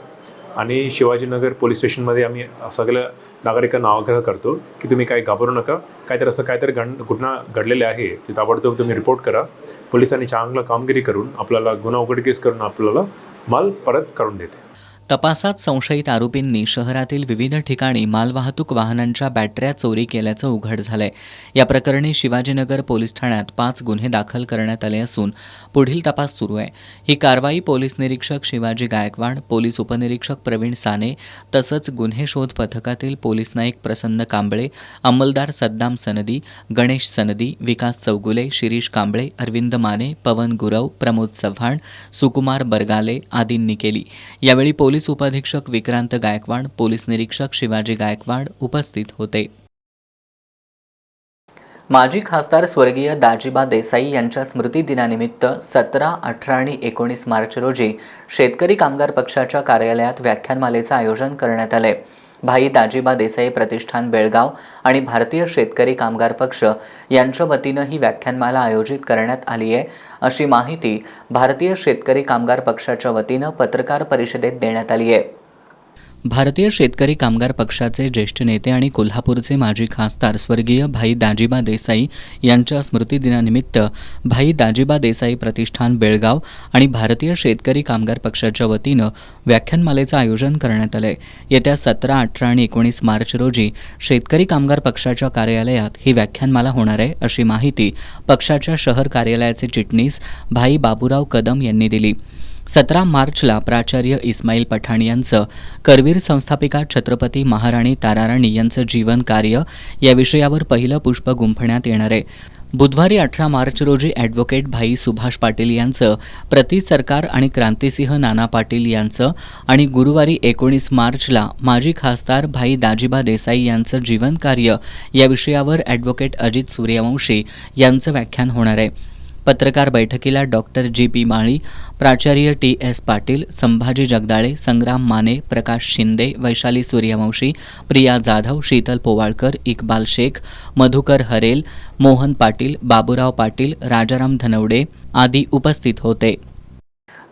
आणि शिवाजीनगर पोलीस स्टेशनमध्ये आम्ही सगळ्या नागरिकांना आग्रह करतो की तुम्ही काही घाबरू नका. काहीतरी गुन्हा घडलेले आहे ते ताबडतोब तुम्ही रिपोर्ट करा. पोलिसांनी चांगलं कामगिरी करून आपल्याला गुन्हा उघडकीस करून आपल्याला माल परत करून देते. तपासात संशयित आरोपींनी शहरातील विविध ठिकाणी मालवाहतूक वाहनांच्या बॅटऱ्या चोरी केल्याचं उघड झालंय. या प्रकरणी शिवाजीनगर पोलीस ठाण्यात 5 गुन्हे दाखल करण्यात आले असून पुढील तपास सुरू आहे. ही कारवाई पोलीस निरीक्षक शिवाजी गायकवाड, पोलीस उपनिरीक्षक प्रवीण साने तसंच गुन्हे शोध पथकातील पोलीस नाईक प्रसन्न कांबळे, अंमलदार सद्दाम सनदी, गणेश सनदी, विकास चौगुले, शिरीष कांबळे, अरविंद माने, पवन गुरव, प्रमोद चव्हाण, सुकुमार बरगाले आदींनी केली. यावेळी पोलीस उपअधीक्षक विक्रांत गायकवाड, पोलीस निरीक्षक शिवाजी गायकवाड उपस्थित होते. माजी खासदार स्वर्गीय दाजीबा देसाई यांच्या स्मृतिदिनानिमित्त 17, 18 आणि 19 मार्च रोजी शेतकरी कामगार पक्षाच्या कार्यालयात व्याख्यानमालेचं आयोजन करण्यात आले. भाई दाजीबा देसाई प्रतिष्ठान बेळगाव आणि भारतीय शेतकरी कामगार पक्ष यांच्या वतीनं ही व्याख्यानमाला आयोजित करण्यात आली आहे, अशी माहिती भारतीय शेतकरी कामगार पक्षाच्या वतीनं पत्रकार परिषदेत देण्यात आली आहे. भारतीय शेतकरी कामगार पक्षाचे ज्येष्ठ नेते आणि कोल्हापूरचे माजी खासदार स्वर्गीय भाई दाजीबा देसाई यांच्या स्मृतिदिनानिमित्त भाई दाजीबा देसाई प्रतिष्ठान बेळगाव आणि भारतीय शेतकरी कामगार पक्षाच्या वतीनं व्याख्यानमालेचं आयोजन करण्यात आलं आहे. येत्या 17, 18 आणि 19 मार्च रोजी शेतकरी कामगार पक्षाच्या कार्यालयात ही व्याख्यानमाला होणार आहे, अशी माहिती पक्षाच्या शहर कार्यालयाचे चिटणीस भाई बाबूराव कदम यांनी दिली. 17 मार्चला प्राचार्य इस्माईल पठाण यांचं करवीर संस्थापिका छत्रपती महाराणी ताराराणी यांचं जीवन कार्य या विषयावर पहिलं पुष्प गुंफण्यात येणार आहे. बुधवारी 18 मार्च रोजी ॲडव्होकेट भाई सुभाष पाटील यांचं, प्रति सरकार आणि क्रांतिसिंह नाना पाटील यांचं आणि गुरुवारी 19 मार्चला माजी खासदार भाई दाजीबा देसाई यांचं जीवन कार्य या विषयावर ॲडव्होकेट अजित सूर्यवंशी यांचं व्याख्यान होणार आहे. पत्रकार बैठकीला डॉक्टर G.P. माळी, प्राचार्य T.S. पाटील, संभाजी जगदाळे, संग्राम माने, प्रकाश शिंदे, वैशाली सूर्यवंशी, प्रिया जाधव, शीतल पोवाळकर, इक्बाल शेख, मधुकर हरेल, मोहन पाटील, बाबूराव पाटील, राजाराम धनवडे आदी उपस्थित होते.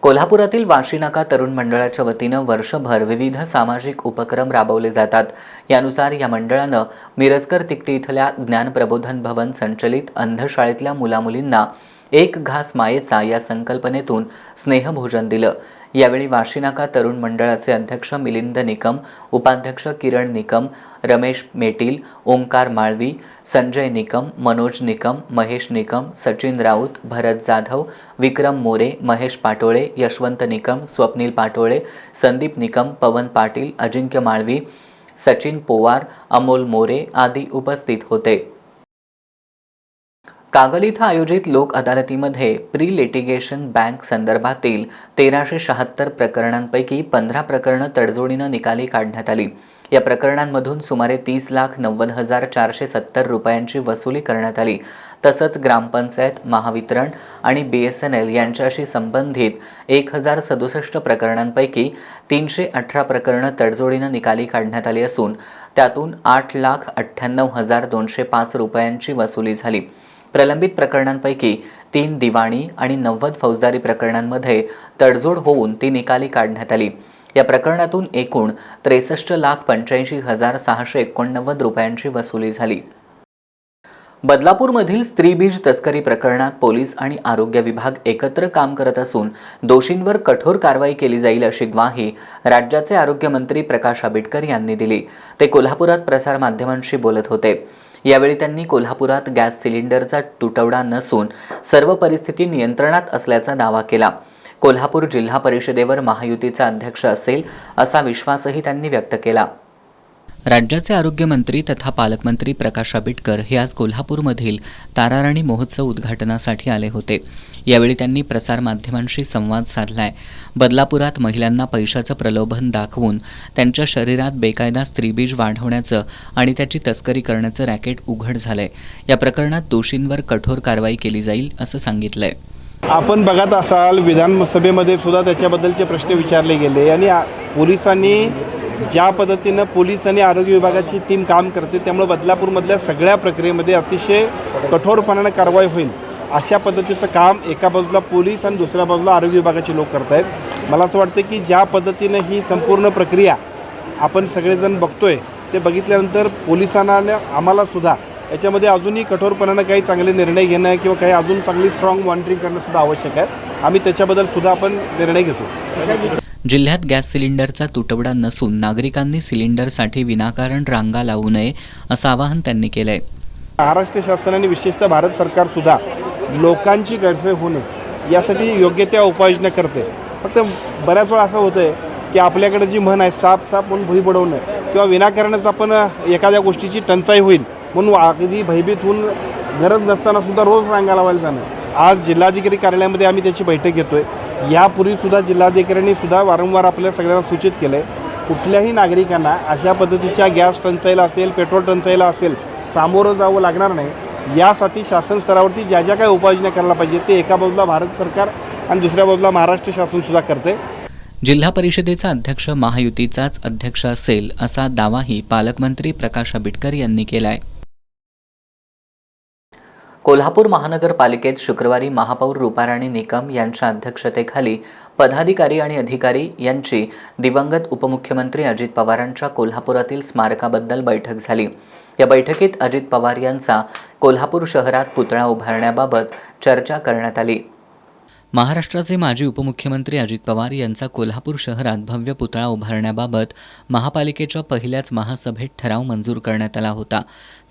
कोल्हापुरातील वाशीनाका तरुण मंडळाच्या वतीनं वर्षभर विविध सामाजिक उपक्रम राबवले जातात. यानुसार या मंडळानं मिरजकर तिकटी इथल्या ज्ञानप्रबोधन भवन संचलित अंधशाळेतल्या मुलामुलींना एक घास मायेचा या संकल्पनेतून स्नेहभोजन दिलं. यावेळी वाशीनाका तरुण मंडळाचे अध्यक्ष मिलिंद निकम, उपाध्यक्ष किरण निकम, रमेश मेटील, ओंकार माळवी, संजय निकम, मनोज निकम, महेश निकम, सचिन राऊत, भरत जाधव, विक्रम मोरे, महेश पाटोळे, यशवंत निकम, स्वप्नील पाटोळे, संदीप निकम, पवन पाटील, अजिंक्य माळवी, सचिन पोवार, अमोल मोरे आदी उपस्थित होते. कागल इथं आयोजित लोक अदालतीमध्ये प्री लिटिगेशन बँक संदर्भातील 1376 प्रकरणांपैकी 15 प्रकरणं तडजोडीनं निकाली काढण्यात आली. या प्रकरणांमधून सुमारे 30,90,470 रुपयांची वसुली करण्यात आली. तसंच ग्रामपंचायत, महावितरण आणि BSNL यांच्याशी संबंधित 1067 प्रकरणांपैकी 318 प्रकरणं तडजोडीनं निकाली काढण्यात आली असून त्यातून 8,98,205 रुपयांची वसुली झाली. प्रलंबित प्रकरणांपैकी 3 दिवाणी आणि 90 फौजदारी प्रकरणांमध्ये तडजोड होऊन ती निकाली काढण्यात आली. या प्रकरणातून एकूण 63,85,689 रुपयांची वसुली झाली. बदलापूरमधील स्त्रीबीज तस्करी प्रकरणात पोलीस आणि आरोग्य विभाग एकत्र काम करत असून दोषींवर कठोर कारवाई केली जाईल अशी ग्वाही राज्याचे आरोग्यमंत्री प्रकाश आंबेडकर यांनी दिली. ते कोल्हापुरात प्रसारमाध्यमांशी बोलत होते. यावेळी त्यांनी कोल्हापुरात गॅस सिलेंडरचा तुटवडा नसून सर्व परिस्थिती नियंत्रणात असल्याचा दावा केला. कोल्हापूर जिल्हा परिषदेवर महायुतीचा अध्यक्ष असेल असा विश्वासही त्यांनी व्यक्त केला. राज्याचे आरोग्यमंत्री तथा पालकमंत्री प्रकाश आंबेडकर हे आज कोल्हापूरमधील ताराराणी महोत्सव उद्घाटनासाठी आले होते. यावेळी त्यांनी प्रसारमाध्यमांशी संवाद साधलाय. बदलापुरात महिलांना पैशाचं प्रलोभन दाखवून त्यांच्या शरीरात बेकायदा स्त्रीबीज वाढवण्याचं आणि त्याची तस्करी करण्याचं रॅकेट उघड झालंय. या प्रकरणात दोषींवर कठोर कारवाई केली जाईल असं सांगितलंय. आपण बघत असाल विधानसभेमध्ये सुद्धा त्याच्याबद्दलचे प्रश्न विचारले गेले आणि पोलिसांनी ज्या पद्धतीनं पोलीस आणि आरोग्य विभागाची टीम काम करते त्यामुळे बदलापूरमधल्या सगळ्या प्रक्रियेमध्ये अतिशय कठोरपणाने कारवाई होईल अशा पद्धतीचं काम एका बाजूला पोलीस आणि दुसऱ्या बाजूला आरोग्य विभागाचे लोक करत आहेत. मला असं वाटतं की ज्या पद्धतीनं ही संपूर्ण प्रक्रिया आपण सगळेजण बघतोय ते बघितल्यानंतर पोलिसांना आम्हाला सुद्धा याच्यामध्ये अजूनही कठोरपणानं काही चांगले निर्णय घेणं किंवा काही अजून चांगली स्ट्रॉंग मॉनिटरिंग करणं सुद्धा आवश्यक आहे. आम्ही त्याच्याबद्दल सुद्धा आपण निर्णय घेतो. जिल्ह्यात गॅस सिलेंडरचा तुटवडा नसून नागरिकांनी सिलेंडरसाठी विनाकारण रांगा लावू नये असं आवाहन त्यांनी केलंय. महाराष्ट्र शासनाने विशेषतः भारत सरकार सुद्धा लोकांची गैरसोय होऊ नये यासाठी योग्य त्या उपाययोजना करते. फक्त बऱ्याच वेळा असं होतं आहे की आपल्याकडे जी म्हण आहे साप साप म्हणून भुई बडवणं किंवा विनाकारणच आपण एखाद्या गोष्टीची टंचाई होईल म्हणून अगदी भयभीत होऊन गरज नसताना सुद्धा रोज रांगा लावायला जाणं. आज जिल्हाधिकारी कार्यालयामध्ये आम्ही त्याची बैठक घेतोय. यापूर्वीसुद्धा जिल्हाधिकाऱ्यांनी सुद्धा वारंवार आपल्या सगळ्यांना सूचित केलं आहे कुठल्याही नागरिकांना अशा पद्धतीच्या गॅस टंचाईला असेल, पेट्रोल टंचाईला असेल सामोरं जावं लागणार नाही. यासाठी शासन स्तरावरती ज्या ज्या काही उपाययोजना करायला पाहिजे ते एका बाजूला भारत सरकार आणि दुसऱ्या बाजूला महाराष्ट्र शासनसुद्धा करते. जिल्हा परिषदेचा अध्यक्ष महायुतीचाच अध्यक्ष असेल असा दावाही पालकमंत्री प्रकाश आंबेडकर यांनी केलाय. कोल्हापूर महानगरपालिकेत शुक्रवारी महापौर रूपाराणी निकम यांच्या अध्यक्षतेखाली पदाधिकारी आणि अधिकारी यांची दिवंगत उपमुख्यमंत्री अजित पवारांच्या कोल्हापुरातील स्मारकाबद्दल बैठक झाली. या बैठकीत अजित पवार यांचा कोल्हापूर शहरात पुतळा उभारण्याबाबत चर्चा करण्यात आली. महाराष्ट्राचे माजी उपमुख्यमंत्री अजित पवार यांचा कोल्हापूर शहरात भव्य पुतळा उभारण्याबाबत महापालिकेच्या पहिल्याच महासभेत ठराव मंजूर करण्यात आला होता.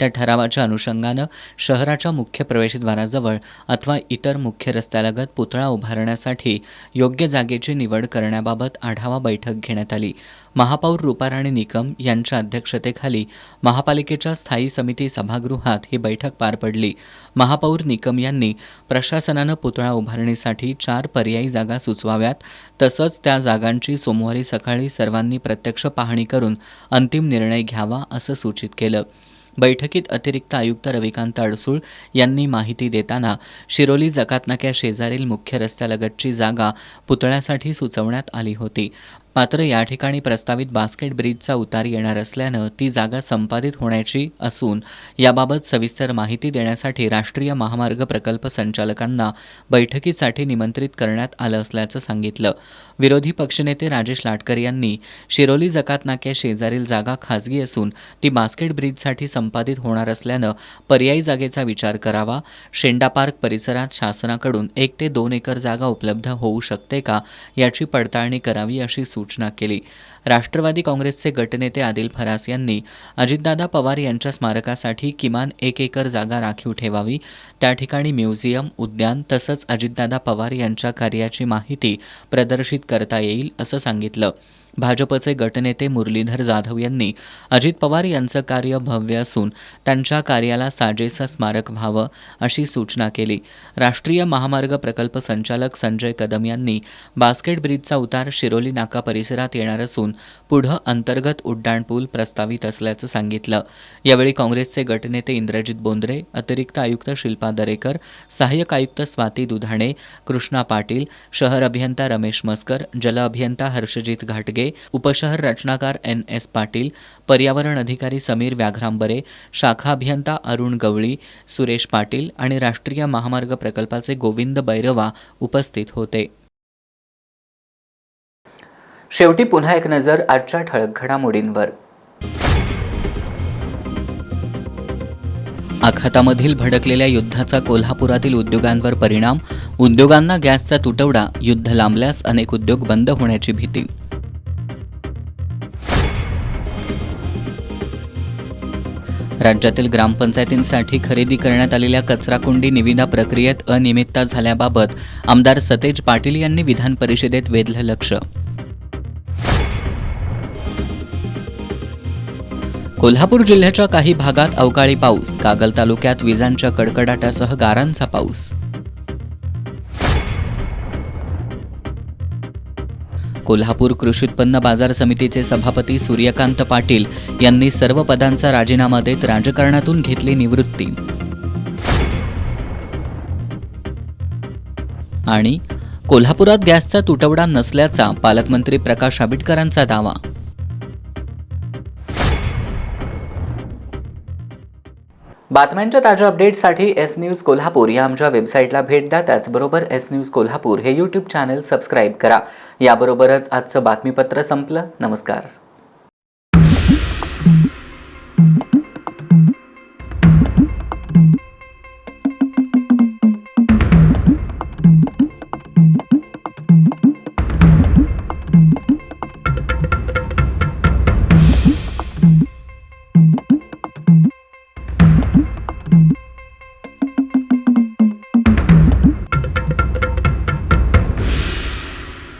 त्या ठरावाच्या अनुषंगानं शहराच्या मुख्य प्रवेशद्वाराजवळ अथवा इतर मुख्य रस्त्यालगत पुतळा उभारण्यासाठी योग्य जागेची निवड करण्याबाबत आढावा बैठक घेण्यात आली. महापौर रूपाराणी निकम यांच्या अध्यक्षतेखाली महापालिकेच्या स्थायी समिती सभागृहात ही बैठक पार पडली. महापौर निकम यांनी प्रशासनानं पुतळा उभारणीसाठी 4 पर्यायी जागा सुचवाव्यात, तसंच त्या जागांची सोमवारी सकाळी सर्वांनी प्रत्यक्ष पाहणी करून अंतिम निर्णय घ्यावा असं सूचित केलं. बैठकीत अतिरिक्त आयुक्त रविकांत अडसूळ यांनी माहिती देताना शिरोली जकातनाक्या शेजारील मुख्य रस्त्यालगतची जागा पुतळ्यासाठी सुचवण्यात आली होती. मात्र या ठिकाणी प्रस्तावित बास्केट ब्रिजचा उतार येणार असल्यानं ती जागा संपादित होण्याची असून याबाबत सविस्तर माहिती देण्यासाठी राष्ट्रीय महामार्ग प्रकल्प संचालकांना बैठकीसाठी निमंत्रित करण्यात आलं असल्याचं सांगितलं. विरोधी पक्षनेते राजेश लाटकर यांनी शिरोली जकातनाक्या शेजारील जागा खाजगी असून ती बास्केट ब्रिजसाठी संपादित होणार असल्यानं पर्यायी जागेचा विचार करावा. शेंडा पार्क परिसरात शासनाकडून 1 ते 2 एकर जागा उपलब्ध होऊ शकते का याची पडताळणी करावी अशी सूचना केली. राष्ट्रवादी काँग्रेसचे गटनेते आदिल फरास यांनी अजितदादा पवार यांच्या स्मारकासाठी किमान 1 एकर जागा राखीव ठेवावी, त्या ठिकाणी म्युझियम, उद्यान तसंच अजितदादा पवार यांच्या कार्याची माहिती प्रदर्शित करता येईल असं सांगितलं. भाजपचे गटनेते मुरलीधर जाधव यांनी अजित पवार यांचं कार्य भव्य असून त्यांच्या कार्याला साजेसं स्मारक व्हावं अशी सूचना केली. राष्ट्रीय महामार्ग प्रकल्प संचालक संजय कदम यांनी बास्केट ब्रिजचा उतार शिरोली नाका परिसरात येणार असून पुढं अंतर्गत उड्डाणपूल प्रस्तावित असल्याचं सांगितलं. यावेळी काँग्रेसचे गटनेते इंद्रजित बोंद्रे, अतिरिक्त आयुक्त शिल्पा दरेकर, सहाय्यक आयुक्त स्वाती दुधाणे, कृष्णा पाटील, शहर अभियंता रमेश मस्कर, जल अभियंता हर्षजित घाटगे, उपशहर रचनाकार NS पाटील, पर्यावरण अधिकारी समीर व्याघ्रांबरे, शाखा अभियंता अरुण गवळी, सुरेश पाटील आणि राष्ट्रीय महामार्ग प्रकल्पाचे गोविंद बैरवा उपस्थित होते. शेवटी पुन्हा एक नजर आजच्या ठळक घडामोडींवर. आखातामधील भडकलेल्या युद्धाचा कोल्हापुरातील उद्योगांवर परिणाम, उद्योगांना गॅसचा तुटवडा, युद्ध लांबल्यास अनेक उद्योग बंद होण्याची भीती. राज्यातील ग्रामपंचायतींसाठी खरेदी करण्यात आलेल्या कचराकुंडी निविदा प्रक्रियेत अनियमितता झाल्याबाबत आमदार सतेज पाटील यांनी विधान परिषदेत वेधलं लक्ष. कोल्हापूर जिल्ह्याच्या काही भागात अवकाळी पाऊस, कागल तालुक्यात विजांच्या कडकडाटासह गारांचा पाऊस. कोल्हापूर कृषी उत्पन्न बाजार समितीचे सभापती सूर्यकांत पाटील यांनी सर्व पदांचा राजीनामा देत राजकारणातून घेतली निवृत्ती. आणि कोल्हापुरात गॅसचा तुटवडा नसल्याचा पालकमंत्री प्रकाश आंबेडकरांचा दावा. बातम्यांच्या ताज्या अपडेट्ससाठी एस न्यूज कोल्हापूर या आमच्या वेबसाईटला भेट द्या. त्याचबरोबर एस न्यूज कोल्हापूर हे यूट्यूब चॅनल सबस्क्राईब करा. याबरोबरच आजचं बातमीपत्र संपलं. नमस्कार.